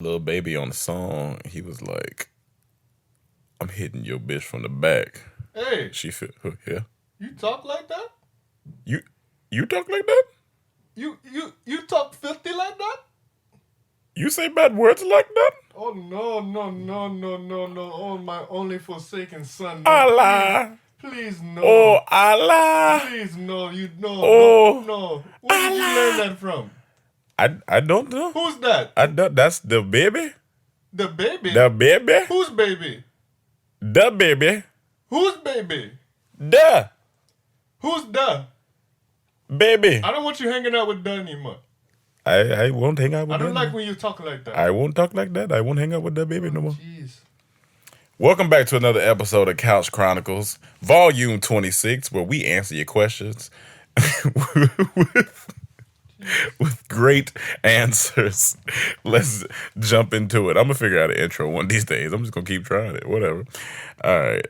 Little Baby on the song, he was like, "I'm hitting your bitch from the back." Hey, She feel, yeah. you talk like that? You you talk like that? You talk filthy like that? You say bad words like that? Oh no! Oh my only forsaken son! No, Allah. please no! Oh Allah. Please no! You Oh, no! Where did you learn that from? I don't know. Who's that? That's the baby. The baby? The baby. Whose baby? The baby. Whose baby? The Who's the? baby. I don't want you hanging out with the anymore. I won't hang out with I don't that. like when you talk like that. I won't talk like that. I won't hang out with that baby no more. Jeez. Welcome back to another episode of Couch Chronicles, Volume 26, where we answer your questions with great answers. Let's jump into it. I'm going to figure out an intro one of these days. I'm just going to keep trying it. Whatever. All right.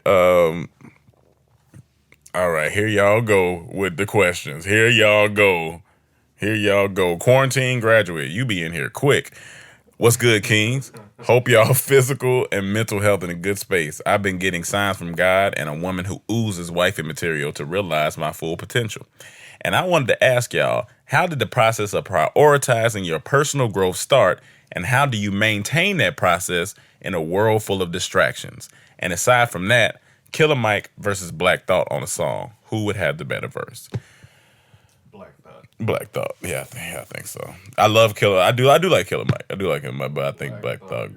All right. Here y'all go with the questions. Here y'all go. Quarantine graduate, you be in here quick. What's good, Kings? Hope y'all physical and mental health in a good space. I've been getting signs from God and a woman who oozes wifey material to realize my full potential. And I wanted to ask y'all, how did the process of prioritizing your personal growth start, and how do you maintain that process in a world full of distractions? And aside from that, Killer Mike versus Black Thought on a song. Who would have the better verse? Black Thought, yeah, I think so. I love Killer. I do like Killer Mike. I do like him, but I think Black Thought.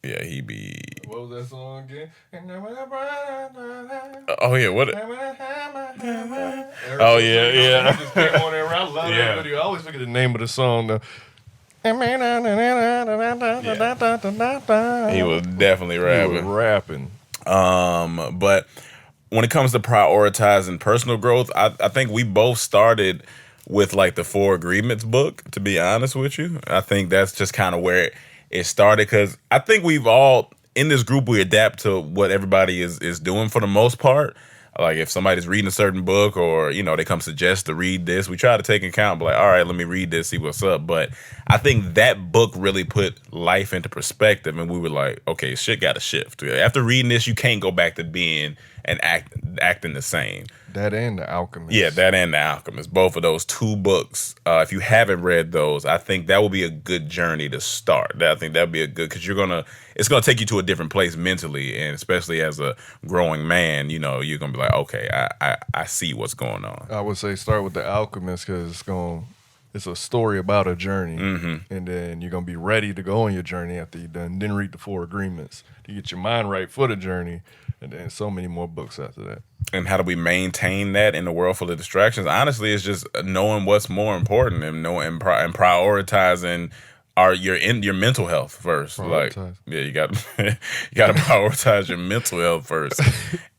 Yeah, he be. What was that song again? Oh yeah, what? Oh yeah. Just came on there. I love that video. I always forget the name of the song though. He was definitely rapping. But when it comes to prioritizing personal growth, I think we both started with like the 4 Agreements book, to be honest with you. I think that's just kind of where it started, because I think we've all, in this group, we adapt to what everybody is doing for the most part. Like if somebody's reading a certain book, or, you know, they come suggest to read this, we try to take account, but like, all right, let me read this, see what's up. But I think that book really put life into perspective, and we were like, okay, shit got to shift. After reading this, you can't go back to being and acting the same. That and The Alchemist. Yeah, that and The Alchemist. Both of those 2 books. If you haven't read those, I think that will be a good journey to start. I think that'd be a good, because it's gonna take you to a different place mentally, and especially as a growing man, you know, you're gonna be like, okay, I see what's going on. I would say start with The Alchemist, because it's a story about a journey, and then you're gonna be ready to go on your journey after you're done. Then read the 4 Agreements to get your mind right for the journey, and then so many more books after that. And how do we maintain that in a world full of distractions? Honestly, it's just knowing what's more important, and prioritizing your mental health first. Like, yeah, you got to prioritize your mental health first,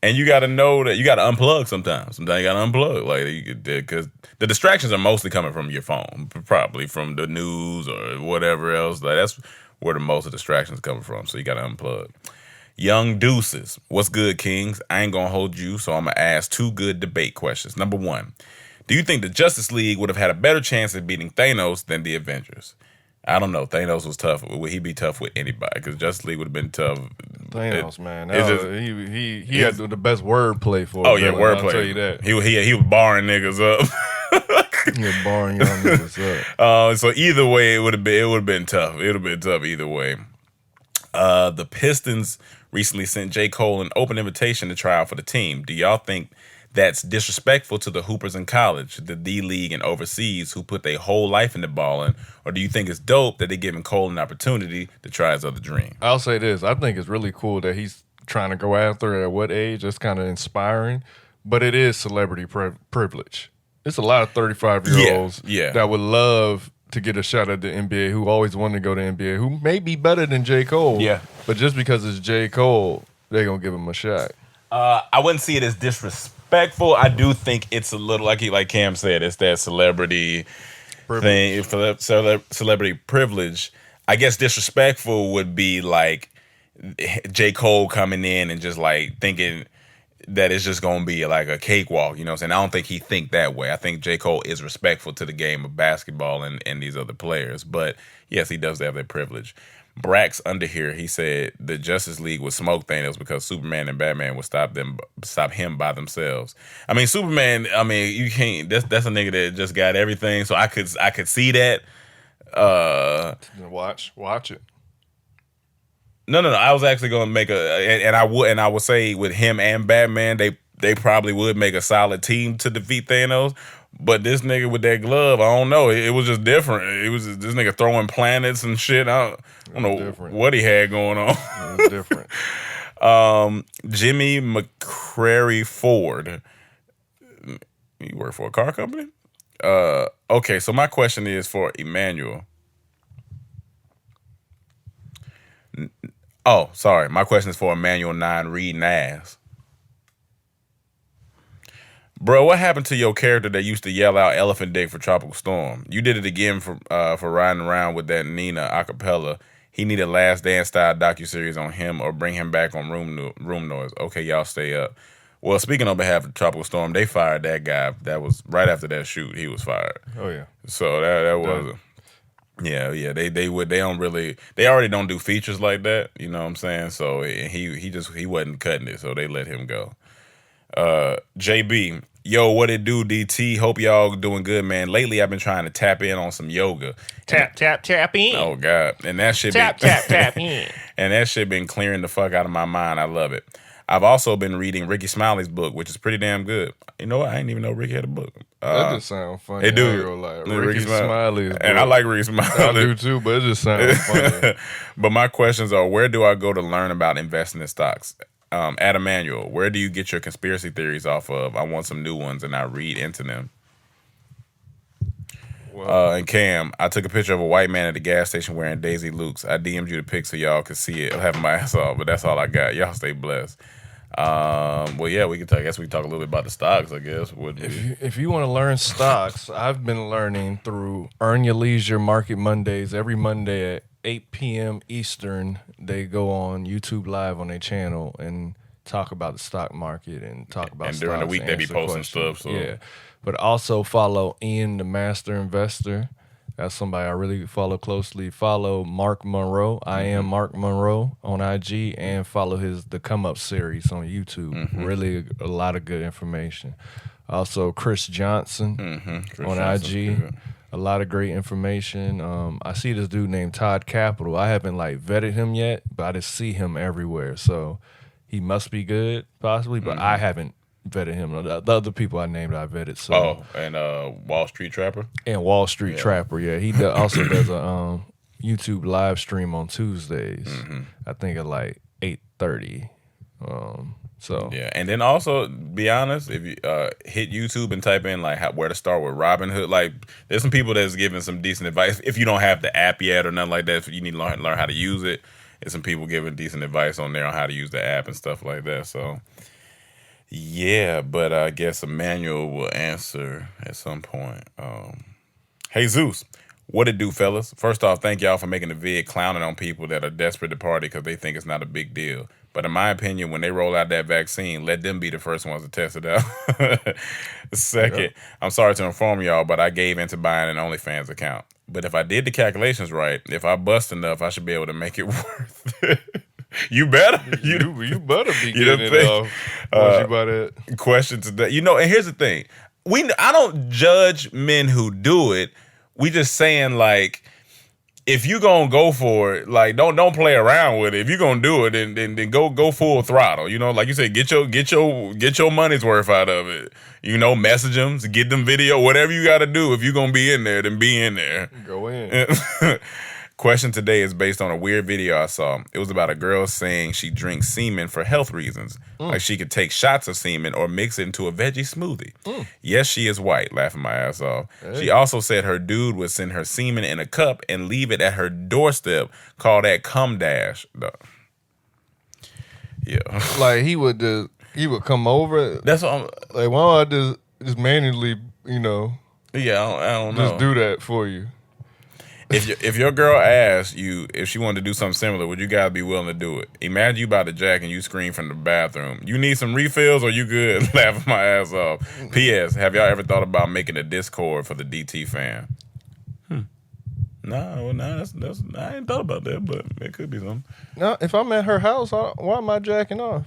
and you got to know that you got to unplug sometimes. Sometimes you got to unplug, like, because the distractions are mostly coming from your phone, probably from the news or whatever else. Like, that's where the most of the distractions coming from. So you got to unplug. Young Deuces, what's good, Kings? I ain't gonna hold you, so I'm gonna ask 2 good debate questions. Number 1, do you think the Justice League would have had a better chance at beating Thanos than the Avengers? I don't know. Thanos was tough. Would he be tough with anybody? Because Justice League would have been tough. Thanos, man, he had the best wordplay for it. Oh yeah, wordplay. I'll tell you that. He was barring niggas up. Yeah, barring young niggas up. So either way, it would have been tough. It would have been tough either way. The Pistons recently sent J. Cole an open invitation to try out for the team. Do y'all think that's disrespectful to the hoopers in college, the D-League, and overseas who put their whole life into balling? Or do you think it's dope that they're giving Cole an opportunity to try his other dream? I'll say this. I think it's really cool that he's trying to go after it at what age. It's kind of inspiring. But it is celebrity privilege. It's a lot of 35-year-olds that would love to get a shot at the NBA, who always wanted to go to the NBA, who may be better than J. Cole. Yeah. But just because it's J. Cole, they're going to give him a shot. I wouldn't see it as disrespectful. I do think it's a little, like Cam said, it's that celebrity thing, celebrity privilege. I guess disrespectful would be like J. Cole coming in and just like thinking that it's just going to be like a cakewalk, you know what I'm saying? I don't think he think that way. I think J. Cole is respectful to the game of basketball and these other players. But yes, he does have that privilege. Brax under here, he said the Justice League would smoke Thanos because Superman and Batman would stop him by themselves. I mean, Superman. I mean, you can't. That's a nigga that just got everything. So I could see that. Watch it. No. I was actually going to make and I would say with him and Batman, they probably would make a solid team to defeat Thanos. But this nigga with that glove, I don't know. It was just different. It was this nigga throwing planets and shit. I don't know what he had going on. It was different. Jimmy McCrary Ford. You work for a car company? Okay, so my question is for Emmanuel. Oh, sorry. My question is for Emmanuel 9 reading ass. Bro, what happened to your character that used to yell out "Elephant Dick" for Tropical Storm? You did it again for riding around with that Nina acapella. He need a Last Dance style docuseries on him or bring him back on Room Noise. Okay, y'all stay up. Well, speaking on behalf of Tropical Storm, they fired that guy. That was right after that shoot. He was fired. Oh yeah. So that was. Yeah. They already don't do features like that. You know what I'm saying? So he wasn't cutting it. So they let him go. JB, yo, what it do, DT? Hope y'all doing good, man. Lately, I've been trying to tap in on some yoga. Tap in. Oh God, and that shit tap in. And that shit been clearing the fuck out of my mind. I love it. I've also been reading Ricky Smiley's book, which is pretty damn good. You know what? I didn't even know Ricky had a book. That just sounds funny. It do. Like, Ricky Smiley's book. And I like Ricky Smiley. I do too, but it just sounds funny. But my questions are: where do I go to learn about investing in stocks? Adam Manuel, where do you get your conspiracy theories off of? I want some new ones, and I read into them. And Cam, I took a picture of a white man at the gas station wearing Daisy Lukes. I DM'd you the pic so y'all could see it. I'll have my ass off, but that's all I got. Y'all stay blessed. Well, yeah, we can talk. I guess we can talk a little bit about the stocks. I guess. If you want to learn stocks, I've been learning through Earn Your Leisure Market Mondays. Every Monday at 8 p.m. Eastern, they go on YouTube Live on their channel and talk about the stock market and talk about. And during the week, they be posting stuff. So. Yeah, but also follow Ian, the Master Investor. That's somebody I really follow closely. Follow Mark Monroe. I am Mark Monroe on IG, and follow the Come Up series on YouTube. Really a lot of good information. Also Chris Johnson on IG. A lot of great information. I see this dude named Todd Capital. I haven't vetted him yet, but I just see him everywhere. So he must be good, possibly, but I haven't vetted him. The other people I named, I vetted. So. And Wall Street Trapper? And Wall Street Trapper, yeah. He also does a YouTube live stream on Tuesdays. I think at 8:30. So yeah, and then also be honest, if you hit YouTube and type in where to start with Robinhood, there's some people that's giving some decent advice. If you don't have the app yet or nothing like that, if you need to learn how to use it, there's some people giving decent advice on there on how to use the app and stuff like that. So yeah, but I guess Emmanuel will answer at some point. Hey Zeus, what it do, fellas? First off, thank y'all for making the vid clowning on people that are desperate to party because they think it's not a big deal. But in my opinion, when they roll out that vaccine, let them be the first ones to test it out. Second, I'm sorry to inform y'all, but I gave into buying an OnlyFans account. But if I did the calculations right, if I bust enough, I should be able to make it worth it. You better. You better be getting it off once you buy that. Question today. And here's the thing. I don't judge men who do it. We just saying if you gonna go for it, don't play around with it. If you gonna do it, then go full throttle. Like you said, get your money's worth out of it. Message them, get them video, whatever you got to do. If you gonna be in there, then be in there. Go in. Question today is based on a weird video I saw. It was about a girl saying she drinks semen for health reasons. Like she could take shots of semen or mix it into a veggie smoothie. Yes, she is white, laughing my ass off. Hey. She also said her dude would send her semen in a cup and leave it at her doorstep. Call that cum dash. No. Yeah. He would come over. That's what I'm why don't I just manually, Yeah, I don't know. Just do that for you. If your girl asks you if she wanted to do something similar, would you guys be willing to do it? Imagine you about to jack and you scream from the bathroom. You need some refills or you good? Laughing my ass off. P.S. Have y'all ever thought about making a Discord for the DT fan? No, that's I ain't thought about that, but it could be something. No, if I'm at her house, why am I jacking off?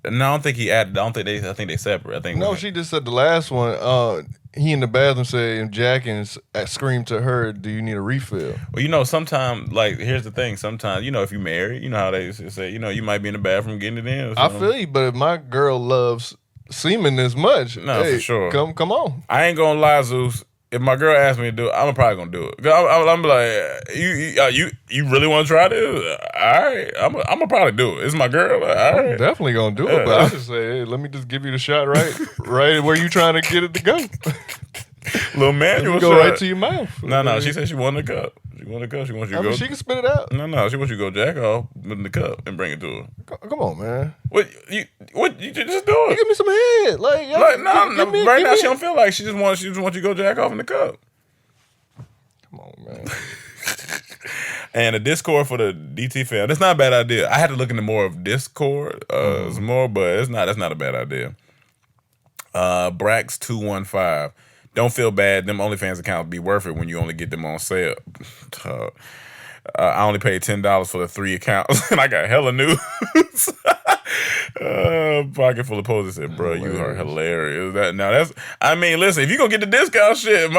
No, I don't think he added. I think they separate. I think no. She just said the last one. He in the bathroom said, "Jacking," screamed to her, "Do you need a refill?" Well, sometimes, like, here's the thing. Sometimes, if you married, you know how they say, you might be in the bathroom getting it in. I feel you, but if my girl loves semen as much, no, for sure. Come on. I ain't gonna lie, Zeus. If my girl asks me to do it, I'm probably gonna do it. I'm like, you really want to try this? All right, I'm gonna probably do it. It's my girl. All right. I'm definitely gonna do it, but I just say, hey, let me just give you the shot right where you trying to get it to go. Little manual go right to your mouth. No. She said she wanted a cup. She wanted a cup. She wants you to go. She can spit it out. No. She wants you to go jack off with the cup and bring it to her. Come on, man. What you just do it? Give me some head. No. Right now she don't feel like she just wants you to go jack off in the cup. Come on, man. And a Discord for the DT fan. That's not a bad idea. I had to look into more of Discord, some more, but that's not a bad idea. Brax215. Don't feel bad. Them OnlyFans accounts be worth it when you only get them on sale. I only paid $10 for the 3 accounts, and I got hella news. Pocket full of poses said, "Bro, you are hilarious." Listen, if you gonna get the discount shit,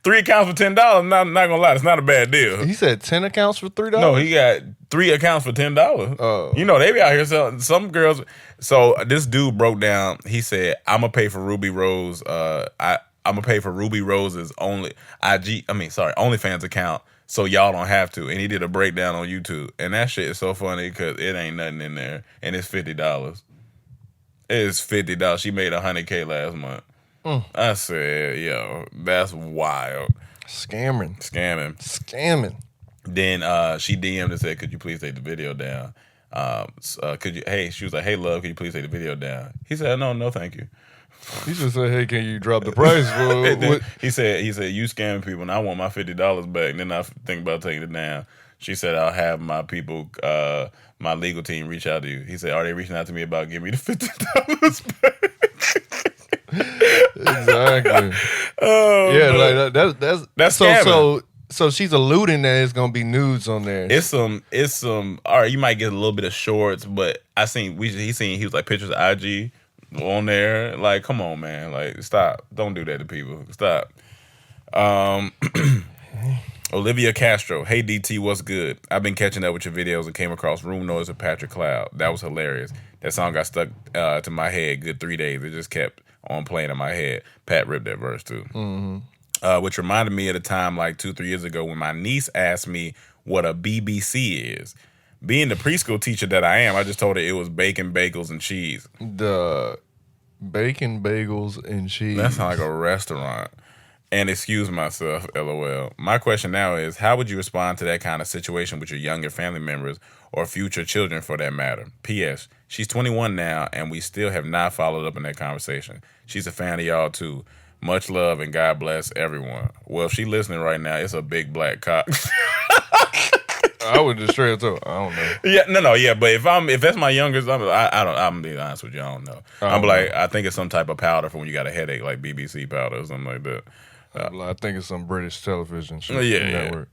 3 accounts for $10. Not gonna lie, it's not a bad deal. He said 10 accounts for $3. No, he got 3 accounts for $10. Oh, they be out here selling some girls. So this dude broke down. He said, "I'm gonna pay for Ruby Rose. I'm gonna pay for Ruby Rose's OnlyFans account." So y'all don't have to. And he did a breakdown on YouTube. And that shit is so funny because it ain't nothing in there. And it's $50. It's $50. She made $100K last month. I said, yo, that's wild. Scamming. Then she DM'd and said, "Could you please take the video down? She was like, "Hey, love, could you please take the video down?" He said, no, thank you. He just said, "Hey, can you drop the price?" He said, "You scamming people, and I want my $50 back." And then I think about taking it down. She said, "I'll have my people, my legal team, reach out to you." He said, "Are they reaching out to me about giving me the $50 back?" Exactly. Oh, yeah, that's scamming. So she's alluding that it's gonna be nudes on there. It's some. All right, you might get a little bit of shorts, but he was like pictures of IG on there. Like, come on, man. Like, stop. Don't do that to people. Stop. Olivia Castro. "Hey, DT, what's good? I've been catching up with your videos and came across Room Noise with Patrick Cloud. That was hilarious. That song got stuck to my head good 3 days. It just kept on playing in my head." Pat ripped that verse, too. Mm-hmm. Which reminded me of a time like 2-3 years ago when my niece asked me what a BBC is. Being the preschool teacher that I am, I just told her it was bacon, bagels, and cheese. The bacon, bagels, and cheese. That sounds like a restaurant. And excuse myself, LOL. My question now is, how would you respond to that kind of situation with your younger family members or future children for that matter? P.S. She's 21 now, and we still have not followed up in that conversation. She's a fan of y'all, too. Much love, and God bless everyone. Well, if she's listening right now, it's a big black cock. I would just straight up too. I don't know. Yeah, but if that's my youngest, I'm being honest with you, I don't know. I think it's some type of powder for when you got a headache, like BBC powder or something like that. I think it's some British television show. Yeah.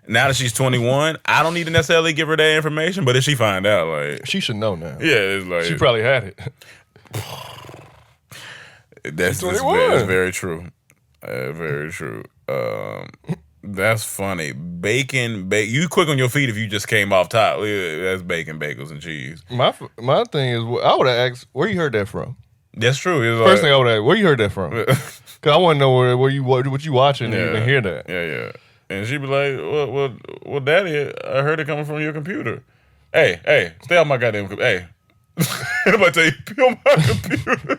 Now that she's 21, I don't need to necessarily give her that information, but if she find out, like, she should know now. Yeah, it's like she probably had it. That's very true. Very true. That's funny. You quick on your feet if you just came off top. That's bacon, bagels, and cheese. My thing is, I would have asked where you heard that from. That's true. First thing I would ask, where you heard that from? Because I want to know what you watching and you hear that. Yeah. And she'd be like, well, Daddy, I heard it coming from your computer. Hey, stay off my goddamn computer. Hey. Nobody tell you, be on my computer.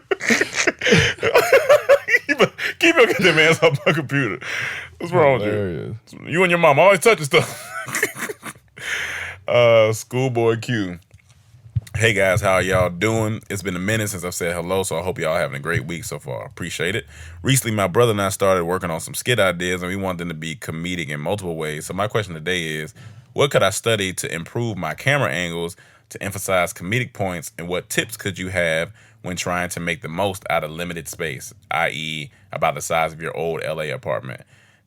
Keep your goddamn ass off my computer. What's wrong with you? You and your mom always touching stuff. Schoolboy Q. Hey guys, how are y'all doing? It's been a minute since I've said hello, so I hope y'all having a great week so far. Appreciate it. Recently, my brother and I started working on some skit ideas, and we want them to be comedic in multiple ways. So my question today is, what could I study to improve my camera angles to emphasize comedic points, and what tips could you have when trying to make the most out of limited space, i.e. about the size of your old LA apartment?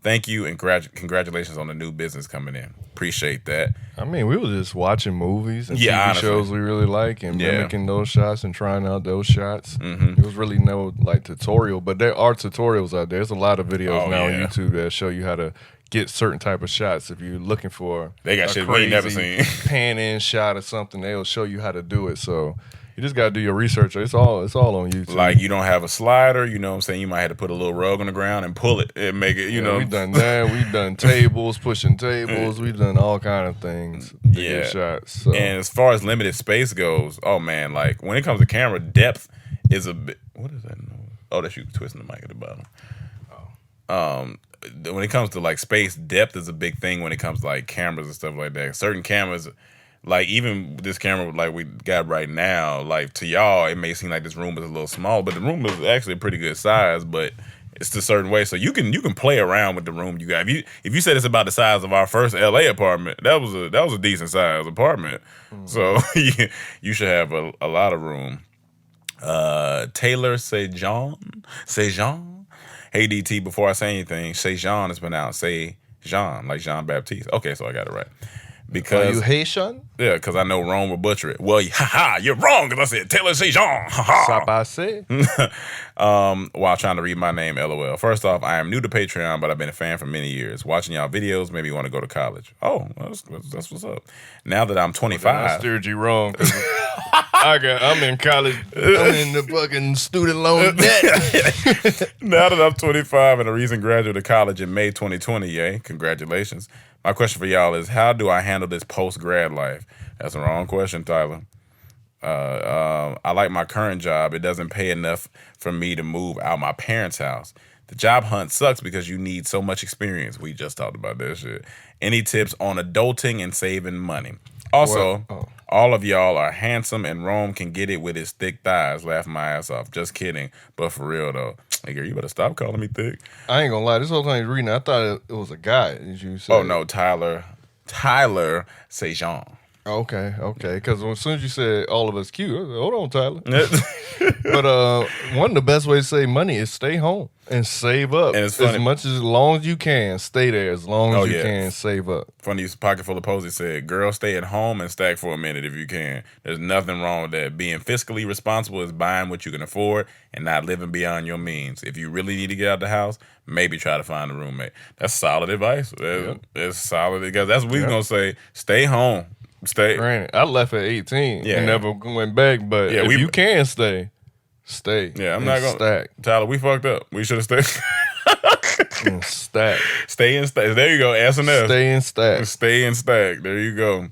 Thank you and congratulations on the new business coming in. Appreciate that. I mean, we were just watching movies and TV honestly. shows we really like and mimicking those shots and trying out those shots. It was really no like tutorial, but there are tutorials out there. There's a lot of videos now on YouTube that show you how to get certain type of shots. If you're looking for they got shit we ain't never seen. pan in shot or something, they'll show you how to do it. So you just gotta do your research. It's all on YouTube. Like you don't have a slider, you know what I'm saying? You might have to put a little rug on the ground and pull it and make it, you know. We've done that. We've done tables, pushing tables. We've done all kind of things to get shots. So. And as far as limited space goes, oh man, like when it comes to camera, depth is a bit. What is that? Oh, that's you twisting the mic at the bottom. When it comes to like space, depth is a big thing when it comes to like cameras and stuff like that. Certain cameras. Like, even this camera like we got right now, like, to y'all, it may seem like this room is a little small, but the room is actually a pretty good size, but it's a certain way. So you can play around with the room you got. If you said it's about the size of our first LA apartment, that was a decent size apartment. So you should have a lot of room. Taylor Sejan. Hey, DT, before I say anything, Sejan is pronounced Jean, like Jean Baptiste. Okay, so I got it right. Because are you Haitian? Yeah, because I know Rome will butcher it. Well, you're wrong because I said Taylor Sejan. While trying to read my name, LOL. First off, I am new to Patreon, but I've been a fan for many years. Watching y'all videos made me want to go to college. Oh, that's what's up. Now that I'm 25, I steered you wrong. I'm in college. I'm in the fucking student loan debt. Now that I'm 25 and a recent graduate of college in May 2020, yay, congratulations. My question for y'all is, how do I handle this post-grad life? That's the wrong question, Tyler. I like my current job. It doesn't pay enough for me to move out my parents' house. The job hunt sucks because you need so much experience. We just talked about that shit. Any tips on adulting and saving money? Also, all of y'all are handsome and Rome can get it with his thick thighs. Laughing my ass off. Just kidding. But for real, though. Hey, girl, you better stop calling me thick. I ain't gonna lie. This whole time you're reading, I thought it was a guy. Did you say? Oh, no, Tyler Sejan. Okay. Because as soon as you said all of us cute, I was like, hold on, Tyler. But one of the best ways to save money is stay home and save up. And it's funny. As long as you can. Stay there as long as you can. Save up. Funny, Pocket Full of Posy said, girl, stay at home and stack for a minute if you can. There's nothing wrong with that. Being fiscally responsible is buying what you can afford and not living beyond your means. If you really need to get out the house, maybe try to find a roommate. That's solid advice. It's solid because that's what we're going to say. Stay home. Granted, I left at 18 and never went back, but if you can stay. Yeah, I'm not going to. Stack. Tyler, we fucked up. We should have stayed. Stack. Stay and stack. There you go, S&S. Stay and stack. Stay and stack. There you go.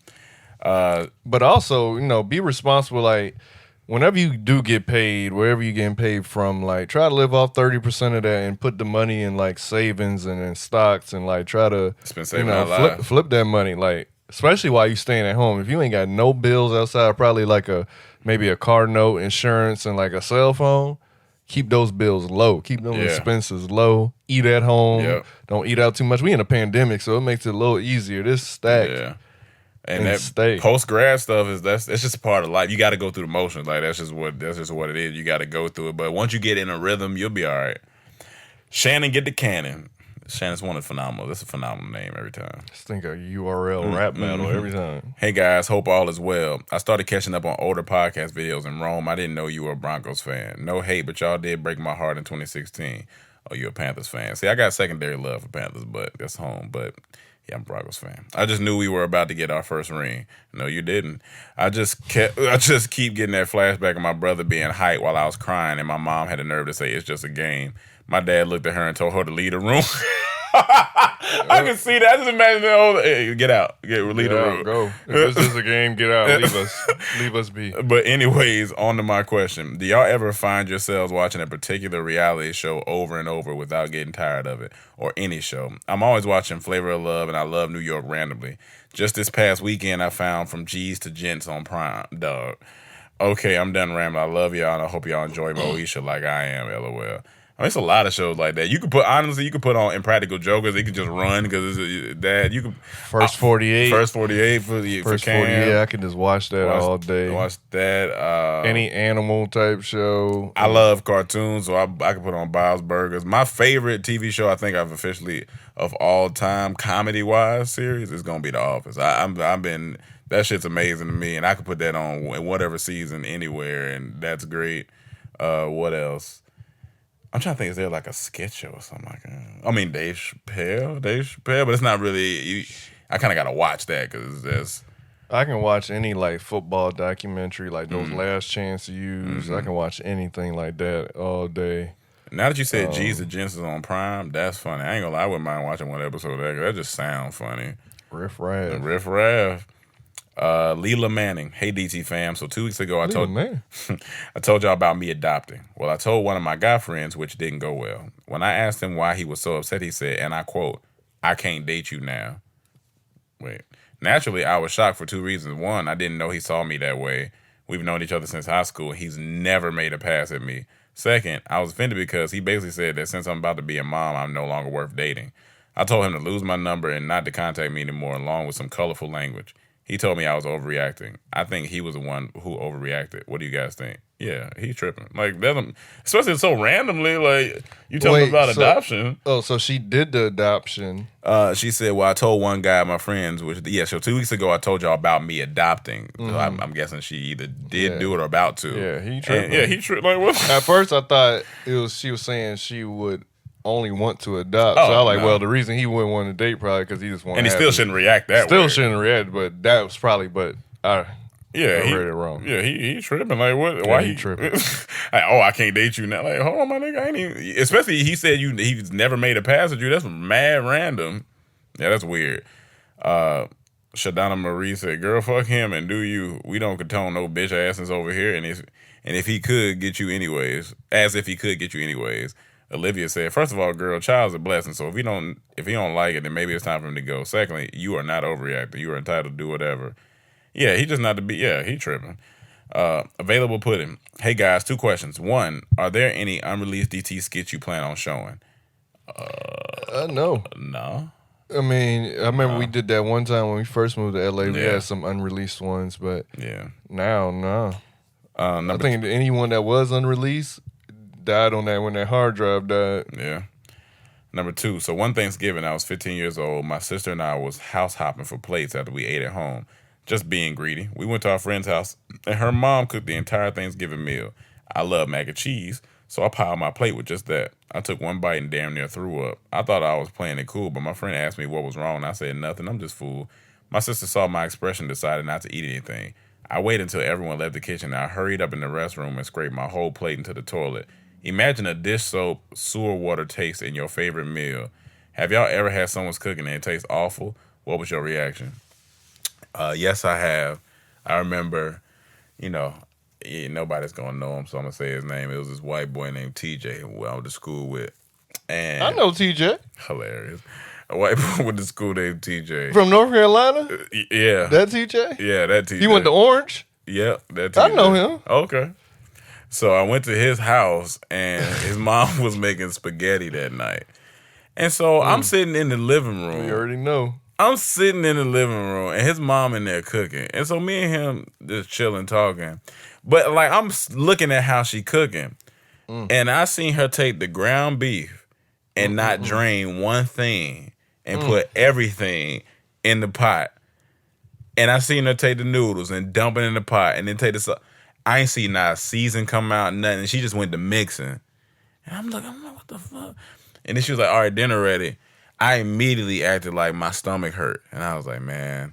But also, be responsible. Like, whenever you do get paid, wherever you're getting paid from, like, try to live off 30% of that and put the money in, like, savings and in stocks and, like, try to, flip that money. Like, especially while you staying at home. If you ain't got no bills outside, probably like maybe a car note, insurance, and like a cell phone, keep those bills low. Keep them expenses low. Eat at home. Yep. Don't eat out too much. We in a pandemic, so it makes it a little easier. This stack. Yeah. And that post-grad stuff it's just a part of life. You got to go through the motions. Like that's just what it is. You got to go through it. But once you get in a rhythm, you'll be all right. Shannon, get the cannon. Shannon's one is phenomenal. That's a phenomenal name every time. Just think of URL rap battle every time. Hey guys, hope all is well. I started catching up on older podcast videos in Rome. I didn't know you were a Broncos fan. No hate, but y'all did break my heart in 2016. Oh, you're a Panthers fan. See, I got secondary love for Panthers, but that's home. But yeah, I'm a Broncos fan. I just knew we were about to get our first ring. No, you didn't. I just keep getting that flashback of my brother being hyped while I was crying, and my mom had the nerve to say it's just a game. My dad looked at her and told her to leave the room. I can see that. I just imagine the whole get out. Leave the room. Go. If this is a game, get out. Leave us be. But anyways, on to my question. Do y'all ever find yourselves watching a particular reality show over and over without getting tired of it? Or any show? I'm always watching Flavor of Love, and I love New York randomly. Just this past weekend, I found From G's to Gents on Prime. Dog. Okay, I'm done rambling. I love y'all, and I hope y'all enjoy Moesha like I am, LOL. it's a lot of shows like that. You could put on Impractical Jokers. It could just run because it's that you could First 48 for First Cam. 48. I can just watch that all day. Watch that. Any animal type show. I love cartoons, so I can put on Bob's Burgers. My favorite TV show, I think I've officially of all time comedy wise series is gonna be The Office. I've been that shit's amazing to me, and I could put that on in whatever season anywhere, and that's great. What else? I'm trying to think, is there like a sketch show or something like that? I mean, Dave Chappelle, but it's not really. I kind of got to watch that because there's. I can watch any like football documentary, like those Last Chance to Use. I can watch anything like that all day. Now that you said G's the Gents is on Prime, that's funny. I ain't gonna lie, I wouldn't mind watching one episode of that. 'Cause that just sounds funny. Riff Raff. Leela Manning. Hey DT fam. So 2 weeks ago I told y'all about me adopting. Well, I told one of my guy friends, which didn't go well. When I asked him why he was so upset, he said, and I quote, "I can't date you now." Wait. Naturally, I was shocked for 2 reasons. One, I didn't know he saw me that way. We've known each other since high school. He's never made a pass at me. Second, I was offended because he basically said that since I'm about to be a mom, I'm no longer worth dating. I told him to lose my number and not to contact me anymore, along with some colorful language. He told me I was overreacting. I think he was the one who overreacted. What do you guys think? Yeah, he tripping. Like, especially so randomly, like, you tell me about adoption. Oh, so she did the adoption. She said, well, I told one guy, my friends, so 2 weeks ago I told y'all about me adopting. So I'm guessing she either did do it or about to. Yeah, he tripping. He tripped. Like, what? At first I thought she was saying she would only want to adopt. So I was like, well, the reason he wouldn't want to date probably because he just wanted. And he still shouldn't react that way. Still shouldn't react, but that was probably. But I heard it wrong. Yeah, he tripping. Like what? Yeah, why he tripping? Like, I can't date you now. Like, hold on, my nigga. I ain't even. Especially he said he's never made a pass at you. That's mad random. Yeah, that's weird. Shadana Marie said, "Girl, fuck him and do you. We don't condone no bitch asses over here. And if he could get you anyways, as if he could get you anyways." Olivia said, first of all, girl, child's a blessing. So if he don't like it, then maybe it's time for him to go. Secondly, you are not overreacting. You are entitled to do whatever. Yeah, he just not to be. Yeah, he tripping. Available pudding. Hey guys, 2 questions. One, are there any unreleased DT skits you plan on showing? No. No. I mean, I remember we did that one time when we first moved to LA. We had some unreleased ones, but now, no. I think anyone that was unreleased died on that when that hard drive died. Yeah. Number 2, so one Thanksgiving, I was 15 years old. My sister and I was house hopping for plates after we ate at home. Just being greedy. We went to our friend's house, and her mom cooked the entire Thanksgiving meal. I love mac and cheese, so I piled my plate with just that. I took one bite and damn near threw up. I thought I was playing it cool, but my friend asked me what was wrong. I said nothing. I'm just full. My sister saw my expression and decided not to eat anything. I waited until everyone left the kitchen. I hurried up in the restroom and scraped my whole plate into the toilet. Imagine a dish soap, sewer water taste in your favorite meal. Have y'all ever had someone's cooking and it tastes awful? What was your reaction? Yes, I have. I remember, nobody's going to know him, so I'm going to say his name. It was this white boy named TJ who I went to school with. And I know TJ. Hilarious. A white boy went to school named TJ. From North Carolina? Yeah. That TJ? Yeah, that TJ. He went to Orange? Yep, that TJ. I know him. Okay. So I went to his house, and his mom was making spaghetti that night. And so I'm sitting in the living room. You already know. I'm sitting in the living room, and his mom in there cooking. And so me and him just chilling, talking. But, I'm looking at how she cooking. And I seen her take the ground beef and not drain one thing and put everything in the pot. And I seen her take the noodles and dump it in the pot and then take the sauce. I ain't see not a season come out, nothing. She just went to mixing. And I'm like, what the fuck? And then she was like, all right, dinner ready. I immediately acted like my stomach hurt. And I was like, man,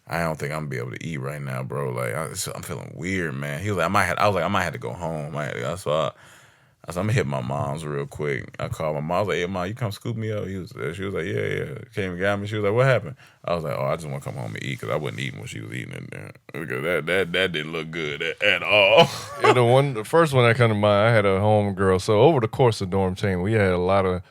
I don't think I'm going to be able to eat right now, bro. Like, I'm feeling weird, man. He was like, I might have to go home. So I said, I'm going to hit my mom's real quick. I called my mom. I was like, hey, Mom, you come scoop me up? She was like, yeah. Came and got me. She was like, what happened? I was like, I just want to come home and eat because I wasn't eating what she was eating in there. Because that didn't look good at all. Yeah, the first one that came to mind, I had a homegirl. So over the course of Dormtainment, we had a lot of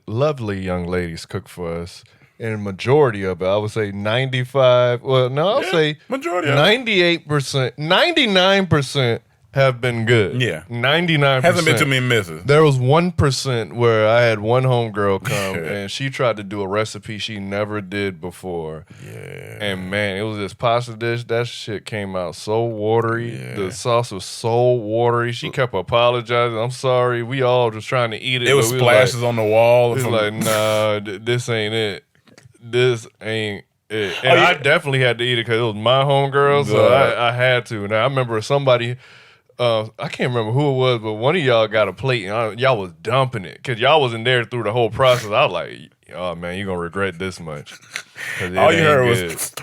lovely young ladies cook for us. And the majority of it, I would say 95, well, no, I'll say majority 98%, 99% have been good. Yeah. 99%. Hasn't been too many misses. There was 1% where I had one homegirl come and she tried to do a recipe she never did before. Yeah. And man, it was this pasta dish. That shit came out so watery. Yeah. The sauce was so watery. She kept apologizing. I'm sorry. We all just trying to eat it. It was splashes on the wall. It's like, nah, this ain't it. This ain't it. And I definitely had to eat it because it was my homegirl, so I had to. Now, I remember somebody... I can't remember who it was, but one of y'all got a plate and y'all was dumping it because y'all wasn't there through the whole process. I was like, oh man, you're going to regret this much. All you heard was...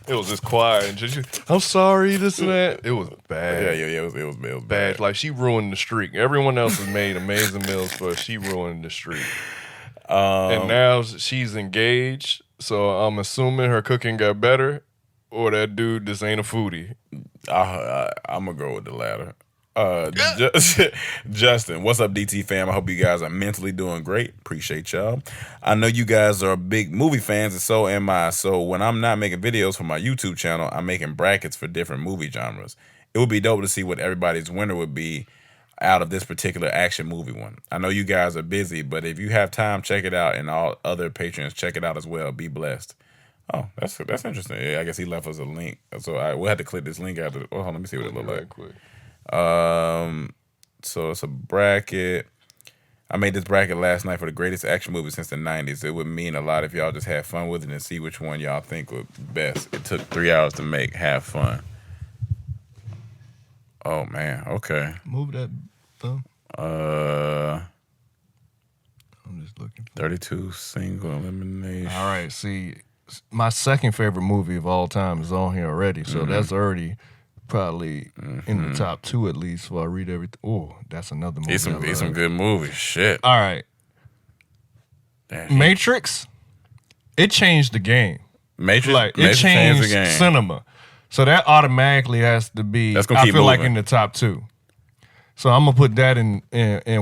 It was just quiet. And just, I'm sorry, this and that. It was bad. Yeah, it was bad. Like, she ruined the streak. Everyone else has made amazing meals, but she ruined the streak. And now she's engaged, so I'm assuming her cooking got better. Or that dude just ain't a foodie. I'm going to go with the latter. Justin, what's up, DT fam? I hope you guys are mentally doing great. Appreciate y'all. I know you guys are big movie fans, and so am I. So when I'm not making videos for my YouTube channel, I'm making brackets for different movie genres. It would be dope to see what everybody's winner would be out of this particular action movie one. I know you guys are busy, but if you have time, check it out, and all other patrons, check it out as well. Be blessed. Oh, that's interesting. Yeah, I guess he left us a link. So we'll have to click this link after. Hold on, let me see what it looks like. Quick. So it's a bracket. I made this bracket last night for the greatest action movie since the 90s. It would mean a lot if y'all just had fun with it and see which one y'all think would best. It took 3 hours to make. Have fun. Oh, man. Okay. Move that thumb. I'm just looking. 32 single elimination. All right, see... My second favorite movie of all time is on here already, so that's already probably in the top 2 at least. While I read everything. Oh, that's another movie. It's some good movies. Shit. All right. Damn. Matrix. It changed the game. Matrix it changed the game. Cinema. So that automatically has to be. That's gonna I keep feel moving. like in the top 2. So I'm gonna put that in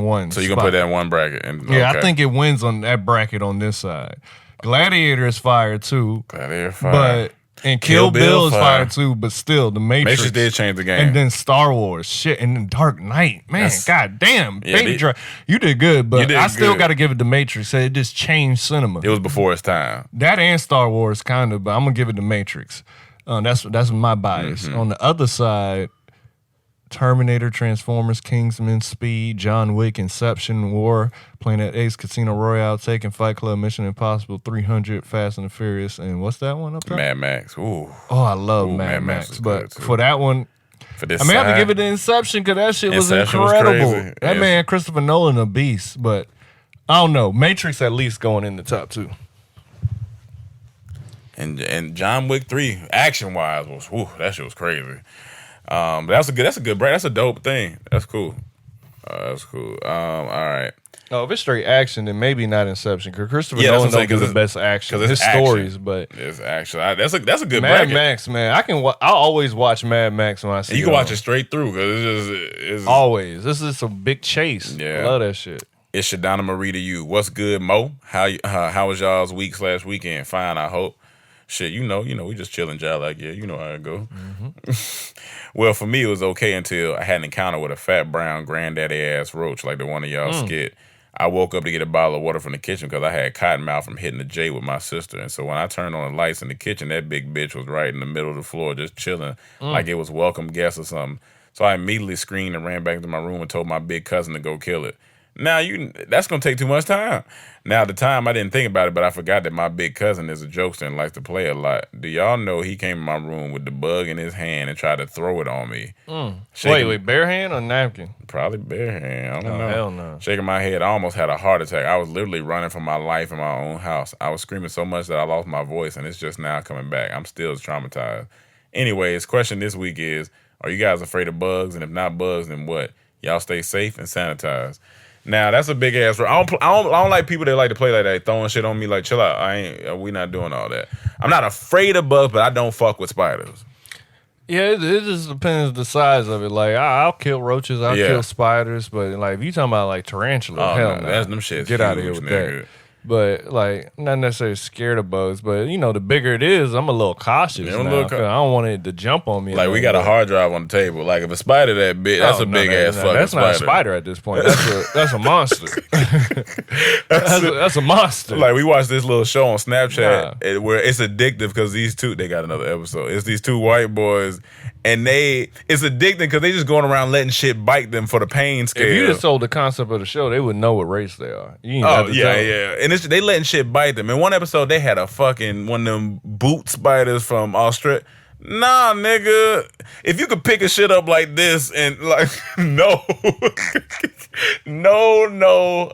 one. So you're gonna put that in one bracket. Yeah, I think it wins on that bracket on this side. Gladiator is fire too. Gladiator fire. And Kill Bill is fire too, but still, the Matrix did change the game. And then Star Wars, shit, and then Dark Knight. Man, god damn. Yeah, you did good, but I still got to give it to Matrix. It just changed cinema. It was before its time. That and Star Wars, kind of, but I'm going to give it to Matrix. That's my bias. On the other side, Terminator, Transformers, Kingsman, Speed, John Wick, Inception, War, Planet Ace, Casino Royale, Taken, Fight Club, Mission Impossible, 300, Fast and the Furious, and what's that one up there? Mad Max. Ooh. Oh, I love Mad Max. But for that one, I have to give it to Inception because that shit was incredible. That man, Christopher Nolan, a beast. But I don't know. Matrix at least going in the top 2. And John Wick 3, action wise, that shit was crazy. That's a good break. That's a dope thing. That's cool. That's cool. All right. No, if it's straight action, then maybe not Inception. Because Christopher Nolan don't do the best action. Because it's stories, but it's action. That's a good Mad bracket. Max, man. I always watch Mad Max when I see it. You can watch it straight through because it's always. This is a big chase. Yeah, I love that shit. It's Shadonna Marie to you. What's good, Mo? How was y'all's week/weekend? Fine, I hope. Shit, you know, we just chilling, y'all. Like, yeah, you know how it go. Well, for me, it was okay until I had an encounter with a fat brown granddaddy ass roach like the one of y'all skit. I woke up to get a bottle of water from the kitchen because I had cotton mouth from hitting the J with my sister. And so when I turned on the lights in the kitchen, that big bitch was right in the middle of the floor just chilling like it was welcome guest or something. So I immediately screamed and ran back into my room and told my big cousin to go kill it. Now, that's going to take too much time. Now, at the time, I didn't think about it, but I forgot that my big cousin is a jokester and likes to play a lot. Do y'all know he came in my room with the bug in his hand and tried to throw it on me? Wait, bare hand or napkin? Probably bare hand. I don't know. Hell no. Shaking my head, I almost had a heart attack. I was literally running for my life in my own house. I was screaming so much that I lost my voice, and it's just now coming back. I'm still traumatized. Anyways, question this week is, are you guys afraid of bugs? And if not bugs, then what? Y'all stay safe and sanitize. Now that's a big ass. I don't like people that like to play like that, throwing shit on me. Like, chill out. We not doing all that. I'm not afraid of bugs, but I don't fuck with spiders. Yeah, it just depends the size of it. Like, I'll kill roaches, I'll kill spiders, but like if you talking about like tarantulas, hell no. That's them shits. Get out of here with nigga. But like, not necessarily scared of bugs, but you know, the bigger it is, I'm a little cautious now. I don't want it to jump on me. Like we got a hard drive on the table. Like if a spider that big, that's a big ass fucking spider. That's not a spider at this point. That's a monster. that's a monster. Like we watched this little show on Snapchat where it's addictive because they got another episode. It's these two white boys. And it's addicting because they just going around letting shit bite them for the pain scale. If you just told the concept of the show, they would know what race they are. Yeah. And they letting shit bite them. In one episode, they had a fucking one of them boot spiders from Australia. Nah, nigga. If you could pick a shit up like this and like, no. No.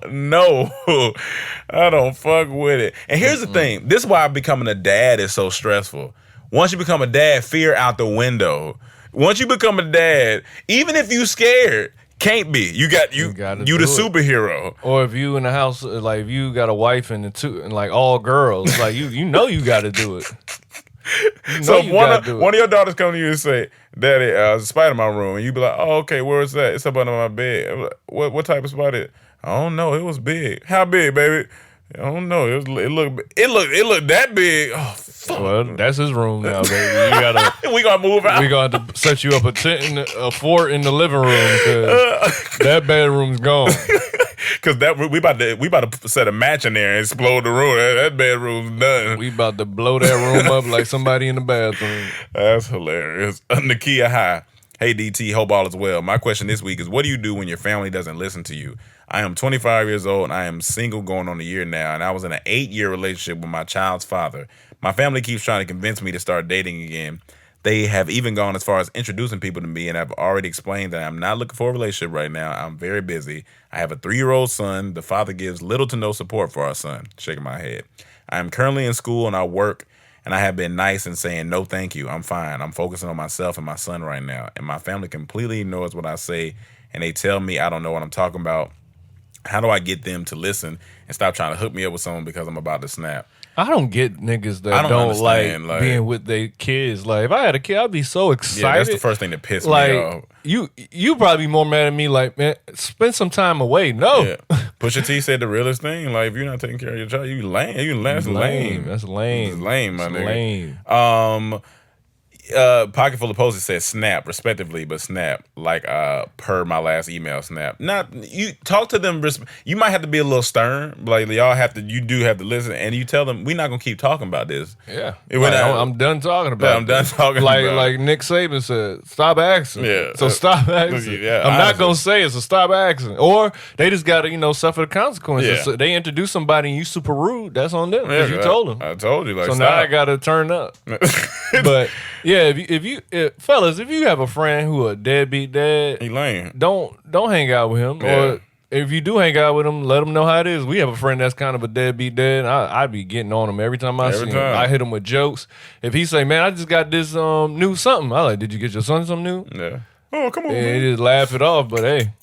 I don't fuck with it. And here's the thing. This is why becoming a dad is so stressful. Once you become a dad, fear out the window. Once you become a dad, even if you scared, can't be. You the superhero. Or if you in the house, like if you got a wife and like all girls, like you know you got to do it. So if one of your daughters come to you and say, "Daddy, there's a spider in my room," and you be like, "Oh, okay, where is that? It's up under my bed." I'm like, what type of spider? I don't know. It was big. How big, baby? I don't know. It looked that big. Oh, fuck. Well, that's his room now, baby. We gotta move out. We gonna have to set you up a fort in the living room because that bedroom's gone. Because we about to set a match in there and explode the room. That bedroom's done. We about to blow that room up like somebody in the bathroom. That's hilarious. Nakia, hi. Hey, DT, hope all is well. My question this week is, what do you do when your family doesn't listen to you? I am 25 years old and I am single going on a year now, and I was in an 8-year relationship with my child's father. My family keeps trying to convince me to start dating again. They have even gone as far as introducing people to me, and I've already explained that I'm not looking for a relationship right now. I'm very busy. I have a 3-year-old son. The father gives little to no support for our son. Shaking my head. I am currently in school and I work, and I have been nice and saying, no, thank you. I'm fine. I'm focusing on myself and my son right now. And my family completely ignores what I say, and they tell me I don't know what I'm talking about. How do I get them to listen and stop trying to hook me up with someone because I'm about to snap? I don't get niggas that don't like being with their kids. Like, if I had a kid, I'd be so excited. Yeah, that's the first thing that pissed me off. You probably be more mad at me, like, man, spend some time away. No. Yeah. Pusha T said the realest thing. Like, if you're not taking care of your child, you lame. That's lame. That's lame. That's lame, my nigga. Lame. Pocket full of posts says snap respectively, but snap like per my last email snap. Not you talk to them. You might have to be a little stern, but like you do have to listen, and you tell them we're not gonna keep talking about this. Yeah, I'm done talking about it. I'm done talking like Nick Saban said, stop asking. Yeah, so stop asking. Yeah, I'm not gonna say it, so stop asking. Or they just gotta suffer the consequences. Yeah. So they introduce somebody and you super rude. That's on them because you told them. I told you. Like, so stop. Now I gotta turn up. But yeah, fellas, if you have a friend who a deadbeat dad, he lame. Don't hang out with him. Yeah. Or if you do hang out with him, let him know how it is. We have a friend that's kind of a deadbeat dad. I'd be getting on him every time I see him. I hit him with jokes. If he say, "Man, I just got this new something," I like, "Did you get your son something new?" Yeah. Oh, come on. And he just laugh it off. But hey,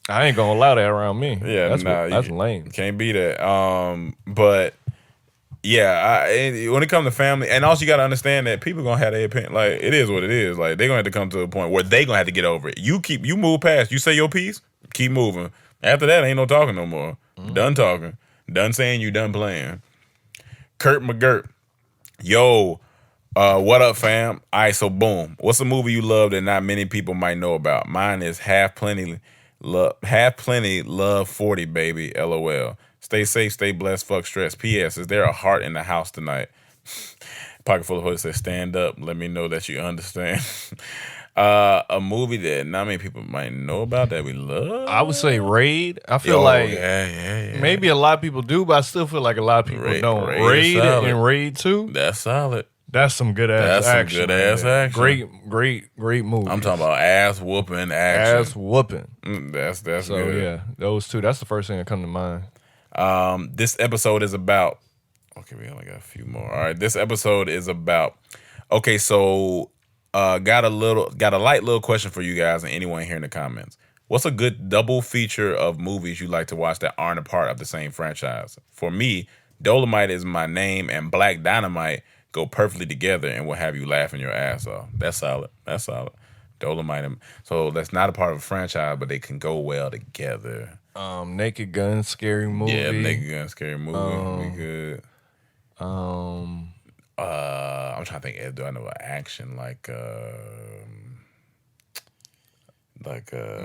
I ain't gonna allow that around me. Yeah, that's lame. Can't be that. But. Yeah, when it comes to family, and also you got to understand that people gonna have their opinion. Like, it is what it is. Like, they're gonna have to come to a point where they gonna have to get over it. You move past. You say your piece, keep moving. After that, ain't no talking no more. Done talking. Done saying you done playing. Kurt McGirt, yo, what up, fam? All right, so boom. What's a movie you love that not many people might know about? Mine is Half Plenty, Love 40, baby. LOL. Stay safe, stay blessed, fuck stress. P.S. Is there a heart in the house tonight? Pocket full of hoodies says, stand up. Let me know that you understand. A movie that not many people might know about that we love? I would say Raid. I feel maybe a lot of people do, but I still feel like a lot of people don't. Raid and Raid 2. That's solid. That's some good ass action. Some good ass action. Great movie. I'm talking about ass whooping action. Ass whooping. That's so good. Yeah, those two. That's the first thing that come to mind. This episode is about. Okay, we only got a few more. All right, this episode is about. Okay, so got a light little question for you guys and anyone here in the comments. What's a good double feature of movies you like to watch that aren't a part of the same franchise? For me, Dolomite Is My Name and Black Dynamite go perfectly together and will have you laughing your ass off. That's solid. Dolomite. So that's not a part of a franchise, but they can go well together. Naked Gun, scary movie. Yeah, Naked Gun, scary movie. We good. I'm trying to think. Do I know an action like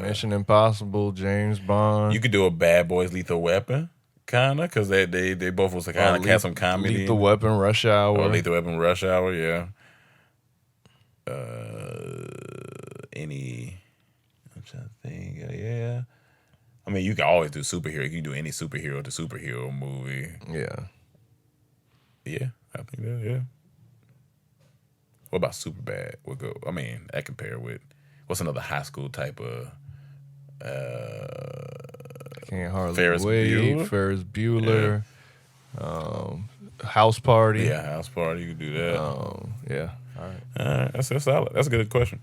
Mission Impossible, James Bond? You could do a Bad Boys Lethal Weapon, kind of, because they both was kind of had some comedy. Lethal Weapon, Rush Hour. Lethal Weapon, Rush Hour, yeah. I'm trying to think. Yeah. I mean, you can always do superhero. You can do any superhero to superhero movie. Yeah. Yeah, I think that, yeah. What about Superbad? We'll go. I mean, that compare with what's another high school type of Can't hardly Ferris wait. Bueller? Ferris Bueller. Yeah. House Party. Yeah, House Party. You could do that. Yeah. All right. That's solid. That's a good question.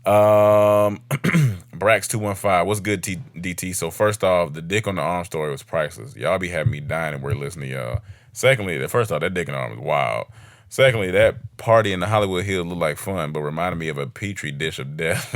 Brax215, what's good, DT? So first off, the dick on the arm story was priceless. Y'all be having me dying and we're listening to y'all. Secondly, first off, that dick on the arm is wild. Secondly, that party in the Hollywood Hills looked like fun, but reminded me of a petri dish of death.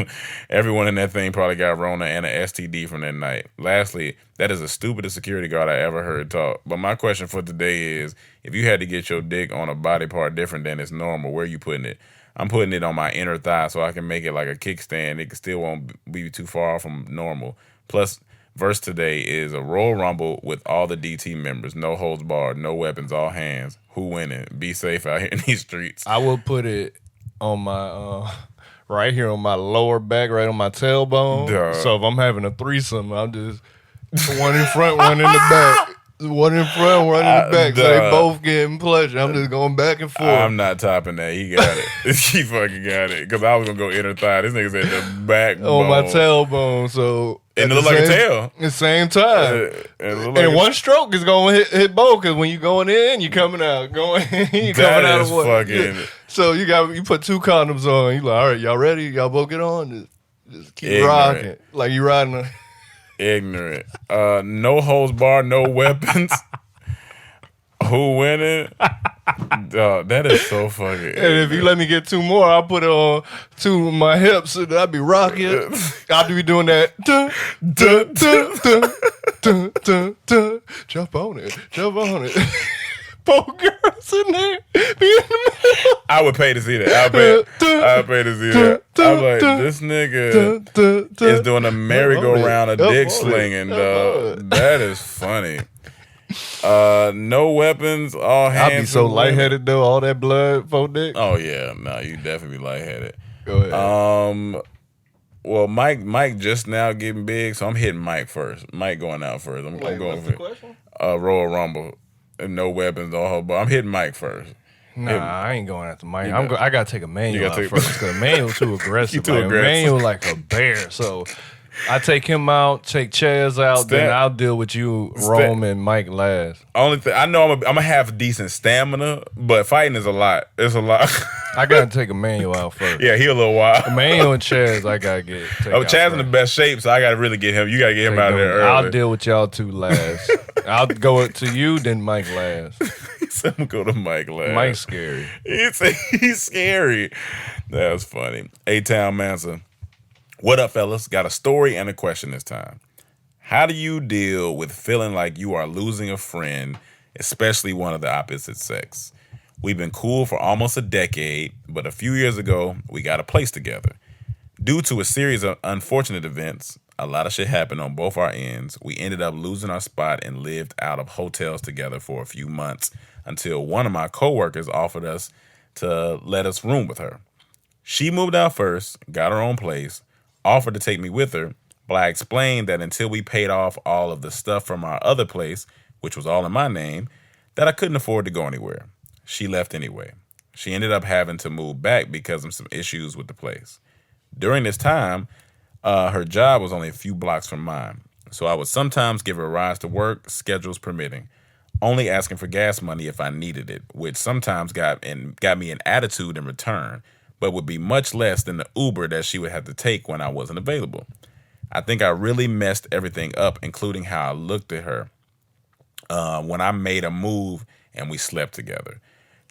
Everyone in that thing probably got Rona and an STD from that night. Lastly, that is the stupidest security guard I ever heard talk. But my question for today is, if you had to get your dick on a body part different than it's normal, where are you putting it? I'm putting it on my inner thigh so I can make it like a kickstand. It still won't be too far from normal. Plus, verse today is a Royal Rumble with all the DT members. No holds barred, no weapons, all hands. Who winning? Be safe out here in these streets. I will put it on my right here on my lower back, right on my tailbone. Duh. So if I'm having a threesome, I'm just one in front, one in the back. One in front, one in the back. So they both getting pleasure. I'm just going back and forth. I'm not topping that. He got it. He fucking got it. Because I was going to go inner thigh. This nigga said the backbone. On my tailbone. So and it look like a tail. At the same time. And one stroke is going to hit both. Because when you going in, you coming out. Going in, you coming out. That is fucking. Yeah. So you put 2 condoms on. You like, all right, y'all ready? Y'all both get on? Just keep rocking. Like you riding a... Ignorant. No holds barred, no weapons. Who winning? That is so fucking. And if you let me get 2 more, I'll put it on 2 of my hips and I'll be rocking. I'll be doing that. Dun, dun, dun, dun, dun, dun, dun. Jump on it. Jump on it. Both girls in there. Be in the middle. I would pay to see that. I would pay to see that. I'm like, this nigga is doing a merry-go-round of dick slinging, dog. That is funny. No weapons, all hands. I'd be so lightheaded though, all that blood, for dick. Oh yeah, no, you definitely be lightheaded. Go ahead. Well, Mike just now getting big, so I'm hitting Mike first. Mike going out first. I'm going for Royal Rumble. No weapons, all but I'm hitting Mike first. Nah, I ain't going after Mike. I gotta take Emmanuel out first because Emmanuel's too aggressive. Too aggressive. Emmanuel like a bear. So I take him out, take Chaz out, then I'll deal with you, Rome, and Mike last. Only thing I know, I'm gonna have decent stamina, but fighting is a lot. It's a lot. I gotta take Emmanuel out first. Yeah, he a little wild. Emmanuel and Chaz, I gotta get. Chaz in the best shape, so I gotta really get him. You gotta get him out of there early. I'll deal with y'all 2 last. I'll go to you, then Mike last. So I'm gonna go to Mike last. Mike's scary. He's scary. That was funny. A-Town Mansa. What up, fellas? Got a story and a question this time. How do you deal with feeling like you are losing a friend, especially one of the opposite sex? We've been cool for almost a decade, but a few years ago, we got a place together. Due to a series of unfortunate events, a lot of shit happened on both our ends. We ended up losing our spot and lived out of hotels together for a few months until one of my coworkers offered us to let us room with her. She moved out first, got her own place, offered to take me with her, but I explained that until we paid off all of the stuff from our other place, which was all in my name, that I couldn't afford to go anywhere. She left anyway. She ended up having to move back because of some issues with the place. During this time, her job was only a few blocks from mine, so I would sometimes give her rides to work, schedules permitting, only asking for gas money if I needed it, which sometimes got me an attitude in return, but would be much less than the Uber that she would have to take when I wasn't available. I think I really messed everything up, including how I looked at her when I made a move and we slept together.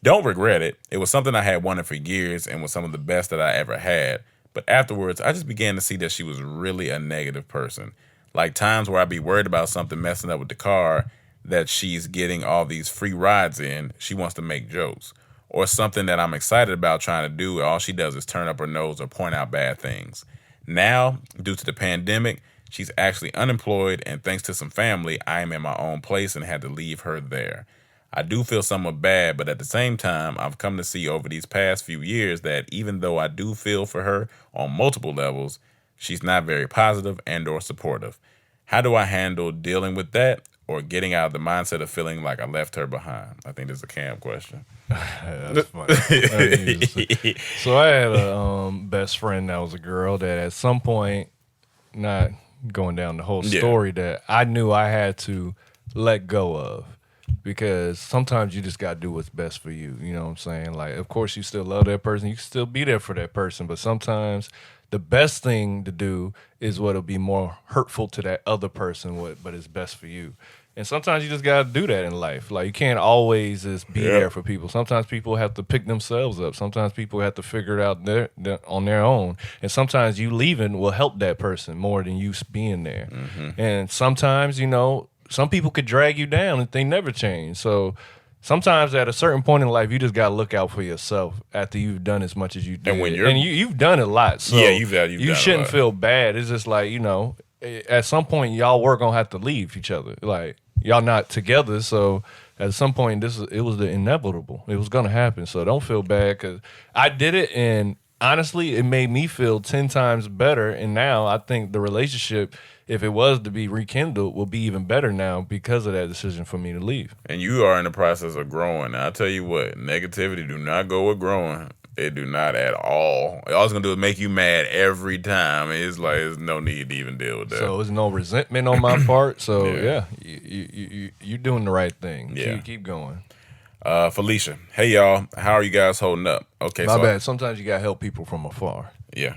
Don't regret it. It was something I had wanted for years and was some of the best that I ever had, But afterwards, I just began to see that she was really a negative person. Like times where I'd be worried about something messing up with the car that she's getting all these free rides in, she wants to make jokes. Or something that I'm excited about trying to do, all she does is turn up her nose or point out bad things. Now, due to the pandemic, she's actually unemployed, and thanks to some family, I am in my own place and had to leave her there. I do feel somewhat bad, but at the same time, I've come to see over these past few years that even though I do feel for her on multiple levels, she's not very positive and or supportive. How do I handle dealing with that or getting out of the mindset of feeling like I left her behind? I think this is a Cam question. That's funny. So I had a best friend that was a girl that at some point, not going down the whole story, that I knew I had to let go of. Because sometimes you just got to do what's best for you. You know what I'm saying? Like, of course, you still love that person. You can still be there for that person. But sometimes the best thing to do is what'll be more hurtful to that other person, but it's best for you. And sometimes you just got to do that in life. Like, you can't always just be there for people. Sometimes people have to pick themselves up. Sometimes people have to figure it out on their own. And sometimes you leaving will help that person more than you being there. Mm-hmm. And sometimes, you know, some people could drag you down and they never change. So sometimes at a certain point in life, you just got to look out for yourself after you've done as much as you did. And you've done a lot. So you shouldn't feel bad. It's just like, you know, at some point, y'all were going to have to leave each other. Like, y'all not together. So at some point, it was the inevitable. It was going to happen. So don't feel bad, because I did it, and honestly, it made me feel 10 times better. And now I think the relationship, if it was to be rekindled, will be even better now because of that decision for me to leave. And you are in the process of growing. I'll tell you what, negativity do not go with growing. It do not at all. All it's going to do is make you mad every time. It's like there's no need to even deal with that. So there's no resentment on my part. So, you're doing the right thing. Yeah. Keep going. Felicia, hey, y'all. How are you guys holding up? Okay, My bad. Sometimes you got to help people from afar. Yeah.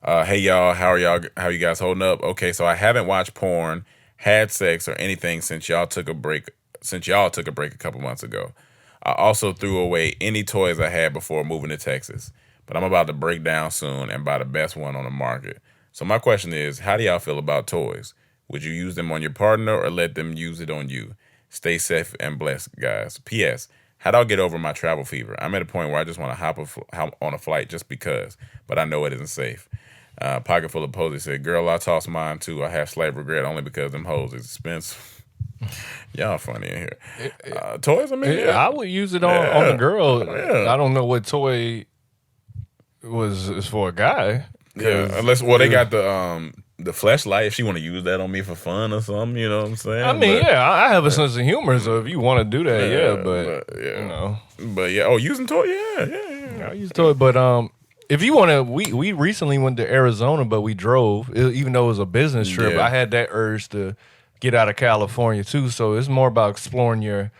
Hey, y'all. How you guys holding up? Okay, so I haven't watched porn, had sex, or anything since y'all took a break a couple months ago. I also threw away any toys I had before moving to Texas, but I'm about to break down soon and buy the best one on the market. So my question is, how do y'all feel about toys? Would you use them on your partner or let them use it on you? Stay safe and blessed, guys. P.S. How do I get over my travel fever? I'm at a point where I just want to hop on a flight just because, but I know it isn't safe. Pocket full of Posey said, girl, I tossed mine too. I have slight regret only because them hoes is expensive. Y'all funny in here. Toys, I mean, I would use it on the girl. Yeah. I don't know what toy is for a guy. Yeah, unless they got the fleshlight. If she want to use that on me for fun or something, you know what I'm saying? I mean, I have a sense of humor, so if you want to do that, but you know, using toy, yeah. I use toy, but if you want to, we recently went to Arizona, but we drove, even though it was a business trip. I had that urge to get out of California too, so it's more about exploring your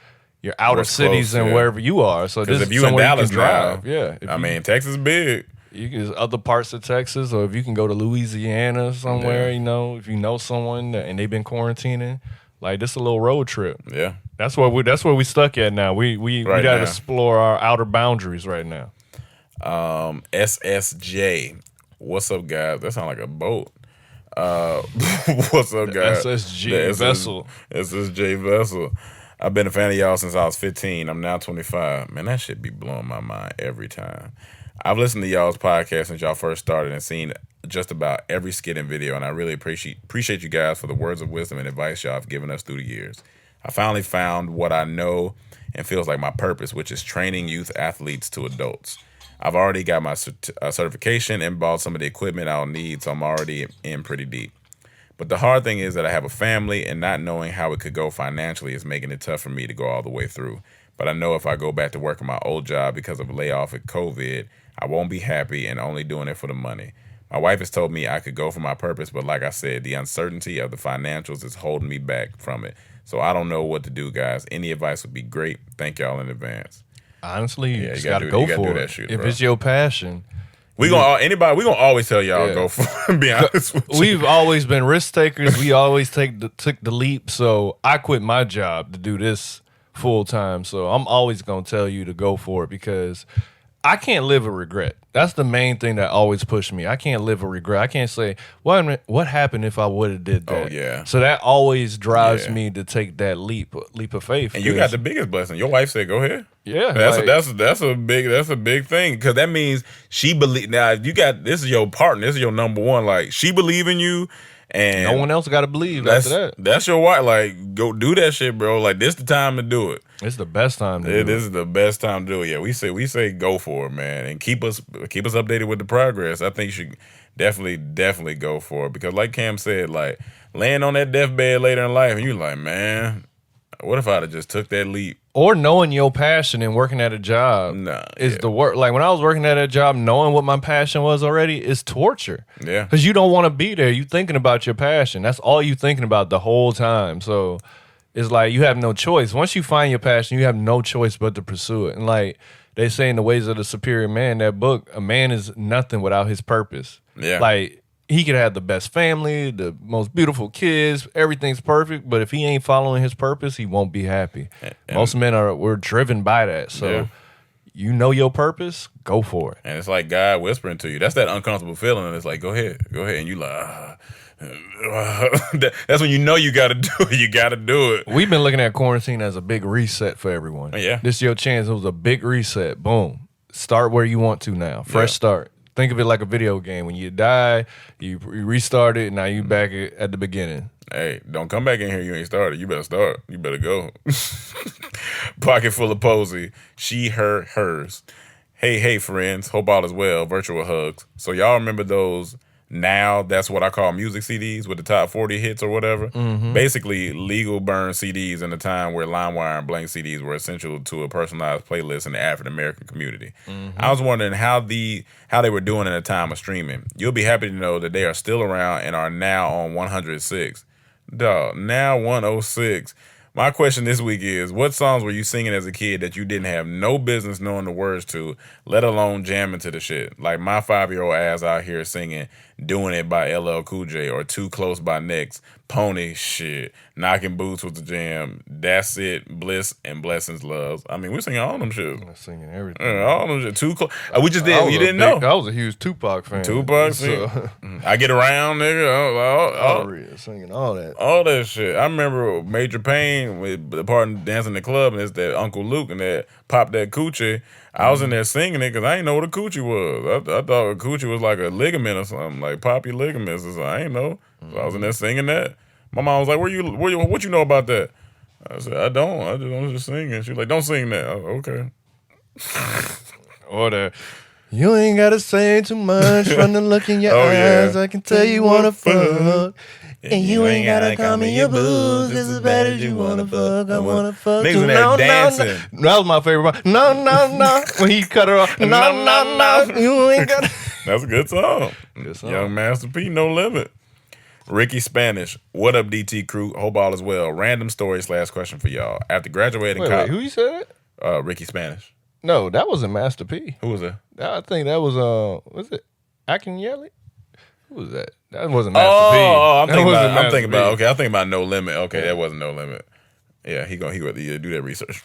outer cities and wherever you are. So this if you in Dallas you can drive, I mean, Texas is big. You can other parts of Texas, or if you can go to Louisiana somewhere, you know, if you know someone and they've been quarantining, like this is a little road trip. Yeah, that's where we stuck at now. We got to explore our outer boundaries right now. SSJ, what's up, guys? That sounds like a boat. What's up, guys? SSJ vessel. SSJ vessel. I've been a fan of y'all since I was 15. I'm now 25. Man, that shit be blowing my mind every time. I've listened to y'all's podcast since y'all first started and seen just about every skit and video, and I really appreciate you guys for the words of wisdom and advice y'all have given us through the years. I finally found what I know and feels like my purpose, which is training youth athletes to adults. I've already got my certification and bought some of the equipment I'll need, so I'm already in pretty deep. But the hard thing is that I have a family, and not knowing how it could go financially is making it tough for me to go all the way through. But I know if I go back to work at my old job because of a layoff at COVID, I won't be happy and only doing it for the money. My wife has told me I could go for my purpose, but like I said, the uncertainty of the financials is holding me back from it. So I don't know what to do, guys. Any advice would be great. Thank y'all in advance. Honestly, you just gotta go for it. If it's your passion, we gonna always tell y'all go for it. Be honest with you. We've always been risk takers. We always took the leap. So I quit my job to do this full time. So I'm always gonna tell you to go for it, because I can't live with regret. That's the main thing that always pushed me. I can't live a regret. I can't say, what happened if I would have did that? Oh, yeah. So that always drives me to take that leap of faith. And you got the biggest blessing. Your wife said, "Go ahead." Yeah, that's a big thing, because that means she believe. Now you got, this is your partner. This is your number one. Like, she believe in you. And no one else got to believe after that. That's your wife. Like, go do that shit, bro. Like, this the time to do it. It's the best time to do it. This is the best time to do it. Yeah, we say go for it, man, and keep us updated with the progress. I think you should definitely go for it, because like Cam said, like, laying on that deathbed later in life, and you like, man, what if I'd have just took that leap? Or knowing your passion and working at a job is the work. Like, when I was working at a job, knowing what my passion was already is torture. Yeah. Because you don't want to be there. You thinking about your passion. That's all you thinking about the whole time. So it's like you have no choice. Once you find your passion, you have no choice but to pursue it. And like they say in The Ways of the Superior Man, that book, a man is nothing without his purpose. Yeah. Like, he could have the best family, the most beautiful kids, everything's perfect, but if he ain't following his purpose, he won't be happy. Most men we're driven by that. So you know your purpose, go for it. And it's like God whispering to you. That's that uncomfortable feeling, and it's like, go ahead. And you like, that's when you know you got to do it. You got to do it. We've been looking at quarantine as a big reset for everyone. Yeah. This is your chance. It was a big reset. Boom. Start where you want to now. Fresh start. Think of it like a video game. When you die, you restart it, and now you back at the beginning. Hey, don't come back in here. You ain't started. You better start. You better go. Pocket full of Posey. She, her, hers. Hey, friends. Hope all is well. Virtual hugs. So y'all remember those Now That's What I Call Music CDs with the top 40 hits or whatever? Basically, legal burn CDs in a time where LimeWire and blank CDs were essential to a personalized playlist in the African-American community. I was wondering how they were doing in a time of streaming. You'll be happy to know that they are still around and are now on 106. Dog, now 106. My question this week is, what songs were you singing as a kid that you didn't have no business knowing the words to, let alone jamming to the shit? Like my 5-year-old ass out here singing Doing It by LL Cool J or Too Close by Next, Pony, shit, Knocking Boots with the Jam, That's It, Bliss, and Blessings Loves. I mean, we're singing all them shit. I'm singing everything. All them shit. Too close. We just did. You didn't know. I was a huge Tupac fan. So. I Get Around, nigga. Singing all that. All that shit. I remember Major Payne with the part in Dancing in the Club, and it's that Uncle Luke and that Pop That Coochie. I was in there singing it because I didn't know what a coochie was. I thought a coochie was like a ligament or something, like pop your ligaments or something. I didn't know. So I was in there singing that. My mom was like, what you know about that? I said, I don't. I'm just singing. She was like, don't sing that. Oh, okay. Or the, you ain't got to say too much from the look in your eyes. I can tell you want to fuck. And you ain't gotta call me your booze. It's as bad as you wanna fuck. I wanna fuck. Niggas in there dancing. That was my favorite part. No. When he cut her off. No. You ain't gotta. That's a good song. Young Master P, No Limit. Ricky Spanish. What up, DT crew? Hope all is well. Random story / question for y'all. After graduating college. Who you said that? Ricky Spanish. No, that wasn't Master P. Who was that? I think that was it Akinyele? Who was that? That wasn't Master P. I'm thinking about No Limit. Okay, that wasn't No Limit. Yeah, he gonna do that research.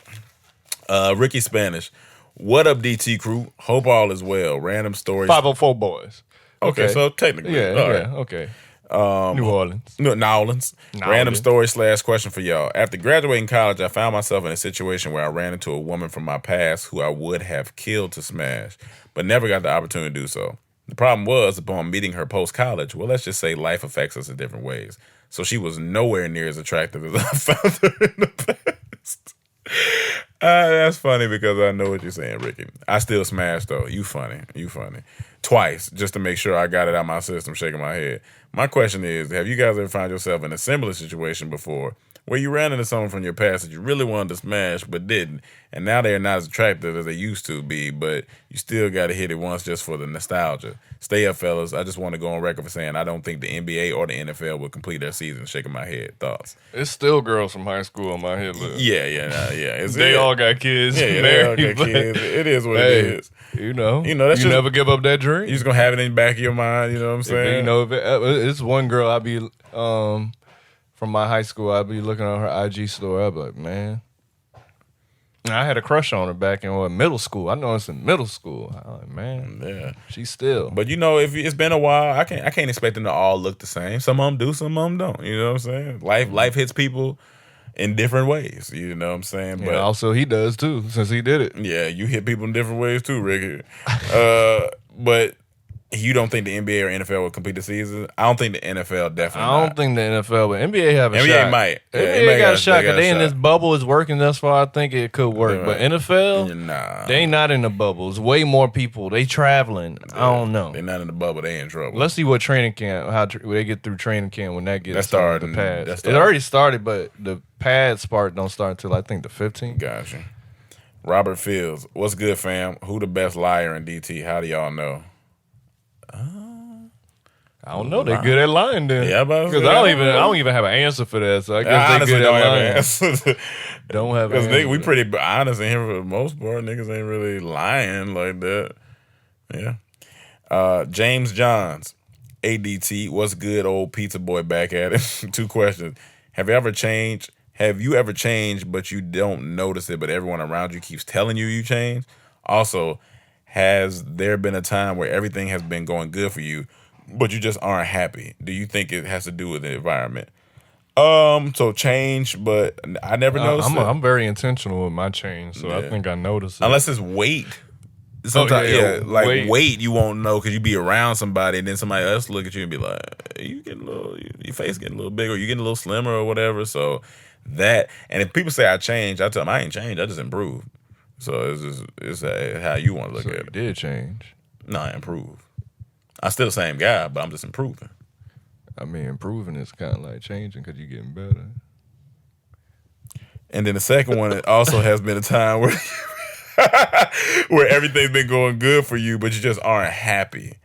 Ricky Spanish. What up, DT crew? Hope all is well. Random stories. 504 Boys. Okay, so technically. Okay. New Orleans. Nowlands. Random story / question for y'all. After graduating college, I found myself in a situation where I ran into a woman from my past who I would have killed to smash, but never got the opportunity to do so. The problem was, upon meeting her post-college, well, let's just say life affects us in different ways. So she was nowhere near as attractive as I found her in the past. That's funny because I know what you're saying, Ricky. I still smashed, though. You funny. Twice, just to make sure I got it out of my system, shaking my head. My question is, have you guys ever found yourself in a similar situation before where you ran into someone from your past that you really wanted to smash but didn't, and now they're not as attractive as they used to be, but you still got to hit it once just for the nostalgia? Stay up, fellas. I just want to go on record for saying I don't think the NBA or the NFL will complete their season. Shaking my head. Thoughts? It's still girls from high school on my hit list. Yeah. They all got kids. Yeah, they all got kids. It is what it is. You know, that's you never give up that dream. You're just gonna have it in the back of your mind. You know what I'm saying? It's one girl I be from my high school. I'd be looking on her IG store. I'd be like, man, I had a crush on her back in middle school. I know it's in middle school. I'm like, man, Yeah, she's still. But if it's been a while, I can't expect them to all look the same. Some of them do, some of them don't. You know what I'm saying? Life hits people in different ways. You know what I'm saying? But also he does too, since he did it. Yeah, you hit people in different ways too, Ricky. But you don't think the NBA or NFL will complete the season? I don't think the NFL definitely. I don't think the NFL, but NBA have a shot. NBA might. NBA got a shot because they in this bubble is working thus far. I think it could work. But NFL, nah, they not in the bubble. It's way more people. They traveling. I don't know. They're not in the bubble. They in trouble. Let's see what training camp, how they get through training camp when that gets started. The pads. It already started, but the pads part don't start until I think the 15th. Gotcha. Robert Fields, what's good, fam? Who the best liar in DT? How do y'all know? I don't know. They're good at lying then. Yeah, because I don't even have an answer for that. So I guess they good at lying. Don't have an answer. We pretty honest in here for the most part. Niggas ain't really lying like that. Yeah. James Johns, ADT, what's good, old pizza boy back at it? 2 questions. Have you ever changed, but you don't notice it, but everyone around you keeps telling you changed? Also, has there been a time where everything has been going good for you, but you just aren't happy? Do you think it has to do with the environment? So change, but I never noticed it. I'm very intentional with my change, so I think I notice it. Unless it's weight. Sometimes, weight you won't know because you be around somebody and then somebody else look at you and be like, you getting a little, your face getting a little bigger, you getting a little slimmer or whatever. So that, and if people say I changed, I tell them I ain't changed, I just improved. So it's how you want to look at it. You did change. No, I improved. I'm still the same guy, but I'm just improving. I mean, improving is kind of like changing because you're getting better. And then the second one, it also has been a time where where everything's been going good for you, but you just aren't happy.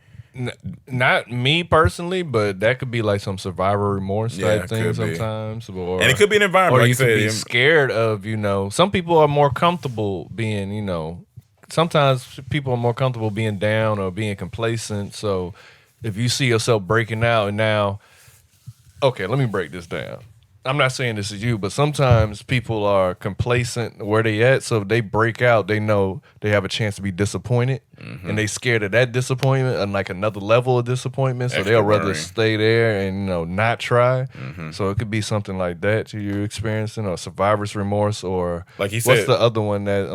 Not me personally, but that could be like some survivor remorse type thing sometimes. And it could be an environment. Or you could be scared of, some people are more comfortable being, sometimes people are more comfortable being down or being complacent. So if you see yourself breaking out and now, okay, let me break this down. I'm not saying this is you, but sometimes people are complacent where they at, so if they break out, they know they have a chance to be disappointed, and they scared of that disappointment and like another level of disappointment, so they'll rather stay there and not try. So it could be something like that you're experiencing, or survivor's remorse, or like you said, what's the other one that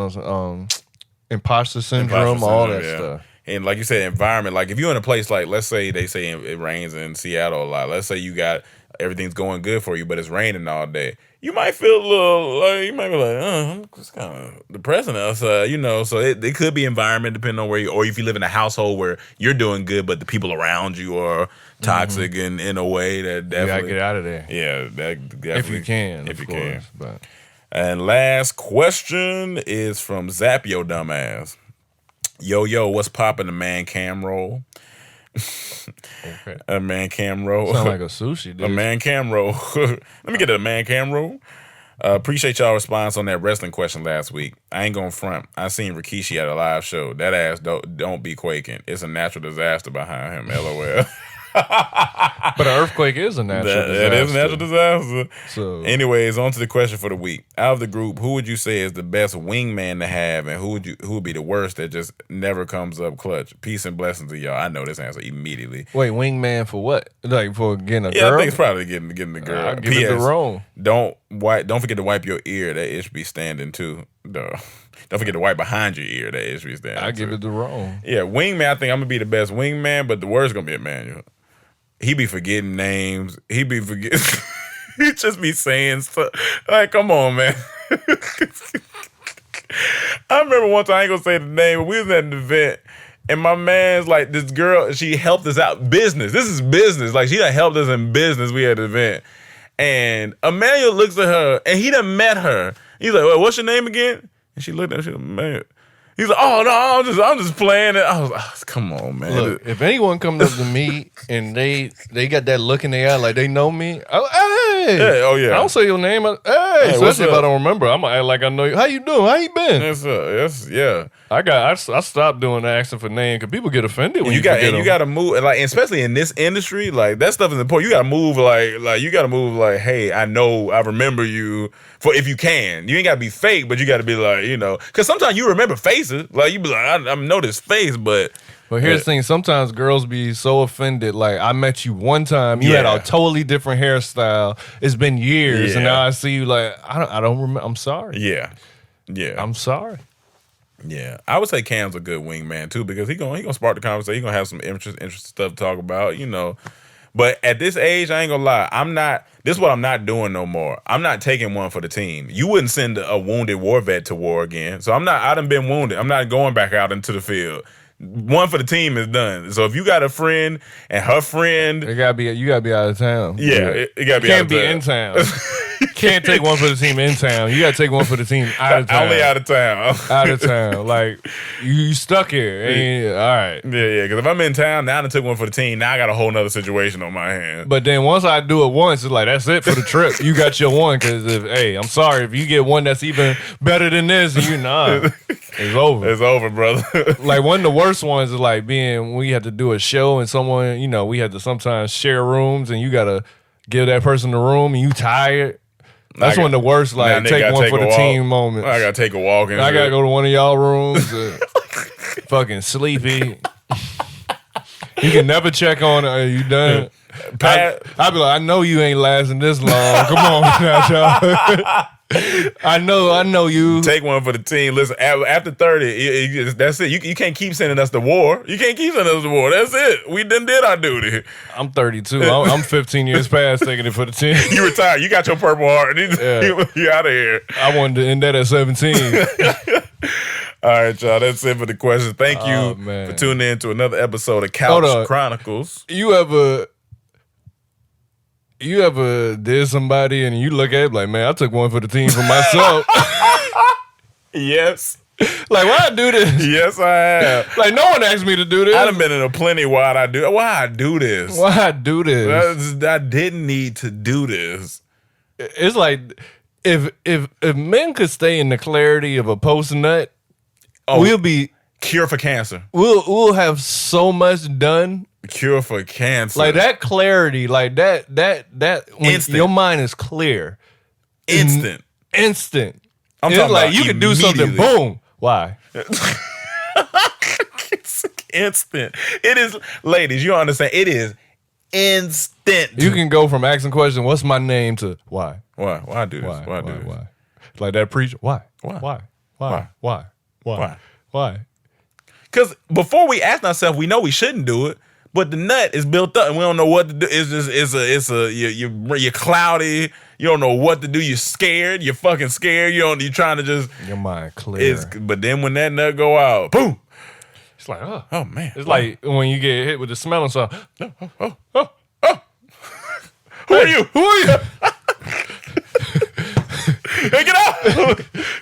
imposter syndrome, all that stuff. And like you said, environment. Like if you're in a place like, let's say they say it rains in Seattle a lot. Let's say you got everything's going good for you, but it's raining all day. You might feel a little, you might be like, I'm just kind of depressing outside, So it could be environment depending on where you, or if you live in a household where you're doing good, but the people around you are toxic in a way that definitely. You gotta get out of there. Yeah, that definitely. If you can, if of you course, can. But. And last question is from Zap Yo Dumbass. Yo, what's poppin', the man cam roll? Okay. A man cam roll. Sound like a sushi dish. A man cam roll. Let me get a man cam roll. Appreciate y'all response on that wrestling question last week. I ain't gonna front. I seen Rikishi at a live show. That ass don't be quaking. It's a natural disaster behind him. LOL. But an earthquake is a natural disaster. It is a natural disaster. So, anyways, on to the question for the week. Out of the group, who would you say is the best wingman to have, and who would be the worst that just never comes up clutch? Peace and blessings to y'all. I know this answer immediately. Wait, wingman for what? Like for getting a girl? Yeah, I think it's probably getting the girl. I'll give it the wrong. Don't forget to wipe your ear. That it should be standing too. Don't forget to wipe behind your ear. That it should be standing. I give it the wrong. Yeah, wingman. I think I'm gonna be the best wingman, but the worst gonna be Emmanuel. He be forgetting names. He be forgetting. He just be saying stuff. Like, come on, man. I remember one time, I ain't gonna say the name, but we was at an event, and my man's like, this girl, she helped us out. Business. This is business. Like, she done helped us in business. We had an event. And Emmanuel looks at her, and he done met her. He's like, well, what's your name again? And she looked at him, she was like, man. He's like, oh no, I'm just playing it. I was like, come on, man. Look, if anyone comes up to me and they got that look in their eye like they know me, hey. Yeah, oh, yeah. I don't say your name. Hey, especially if I don't remember. I'm going to act like I know you. How you doing? How you been? Yeah. I stopped doing the asking for name because people get offended when you got to move, like, especially in this industry, like, that stuff is important. You got to move, like, hey, I know, I remember you, for if you can. You ain't got to be fake, but you got to be like, you know, because sometimes you remember faces. Like, you be like, I know this face, but... But here's the thing, sometimes girls be so offended, like, I met you one time, you had a totally different hairstyle, it's been years, and now I see you like, I don't remember, I'm sorry. Yeah. I'm sorry. Yeah. I would say Cam's a good wingman, too, because he gonna spark the conversation, he gonna have some interesting stuff to talk about, you know. But at this age, I ain't gonna lie, this is what I'm not doing no more. I'm not taking one for the team. You wouldn't send a wounded war vet to war again, so I done been wounded. I'm not going back out into the field. One for the team is done. So if you got a friend and her friend, you gotta be out of town. Yeah, it gotta be out of town. Can't be in town. Can't take one for the team in town. You gotta take one for the team out of town. Only out of town. Out of town. Like you stuck here. All right. Yeah. Because if I'm in town, now I done took one for the team. Now I got a whole nother situation on my hands. But then once I do it once, it's like that's it for the trip. You got your one. Because I'm sorry if you get one that's even better than this, it's over. It's over, brother. Like one of the worst ones is like we had to do a show and someone, we had to sometimes share rooms and you gotta give that person the room and you tired. That's one of the worst, like take one for the team moments. I gotta take a walk. I gotta go to one of y'all rooms. Fucking sleepy. You can never check on are you done? I'd be like, I know you ain't lasting this long. Come on now, y'all. I know you. Take one for the team. Listen, after 30, that's it. You can't keep sending us to war. You can't keep sending us to war. That's it. We done did our duty. I'm 32. I'm 15 years past taking it for the team. You retired. You got your Purple Heart. You out of here. I wanted to end that at 17. All right, y'all. That's it for the questions. Thank you for tuning in to another episode of Couch Chronicles. You ever did somebody and you look at it like, man, I took one for the team for myself. Yes. Like, why I do this? Yes, I have. Like, no one asked me to do this. I done been in a plenty why I do this. Why I do this? I didn't need to do this. It's like, if men could stay in the clarity of a post-nut, we'll be... Cure for cancer. We'll have so much done. Cure for cancer. Like that clarity, like that when instant. Your mind is clear. Instant. I'm talking like you can do something, boom. Why? It's instant. It is, ladies, you understand, it is instant. You can go from asking questions, what's my name, to why? Why I do this? Why I do this? Why? Like that preacher, why? Because before we ask ourselves, we know we shouldn't do it, but the nut is built up and we don't know what to do. You're cloudy. You don't know what to do. You're scared. You're fucking scared. You're trying to just... Your mind clear. But then when that nut go out, boom. It's like, oh man. It's like when you get hit with the smelling salt. Who are you? Hey, get out!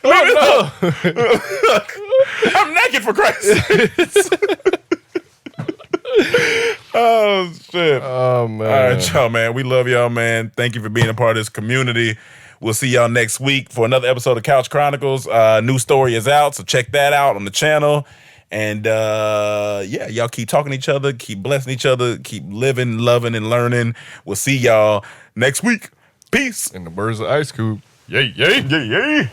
No. I'm naked, for Christ. Oh shit! Oh man! All right, y'all, man. We love y'all, man. Thank you for being a part of this community. We'll see y'all next week for another episode of Couch Chronicles. New story is out, so check that out on the channel. And y'all keep talking to each other, keep blessing each other, keep living, loving, and learning. We'll see y'all next week. Peace. And the birds of ice cube. Yay, yay, yay, yay.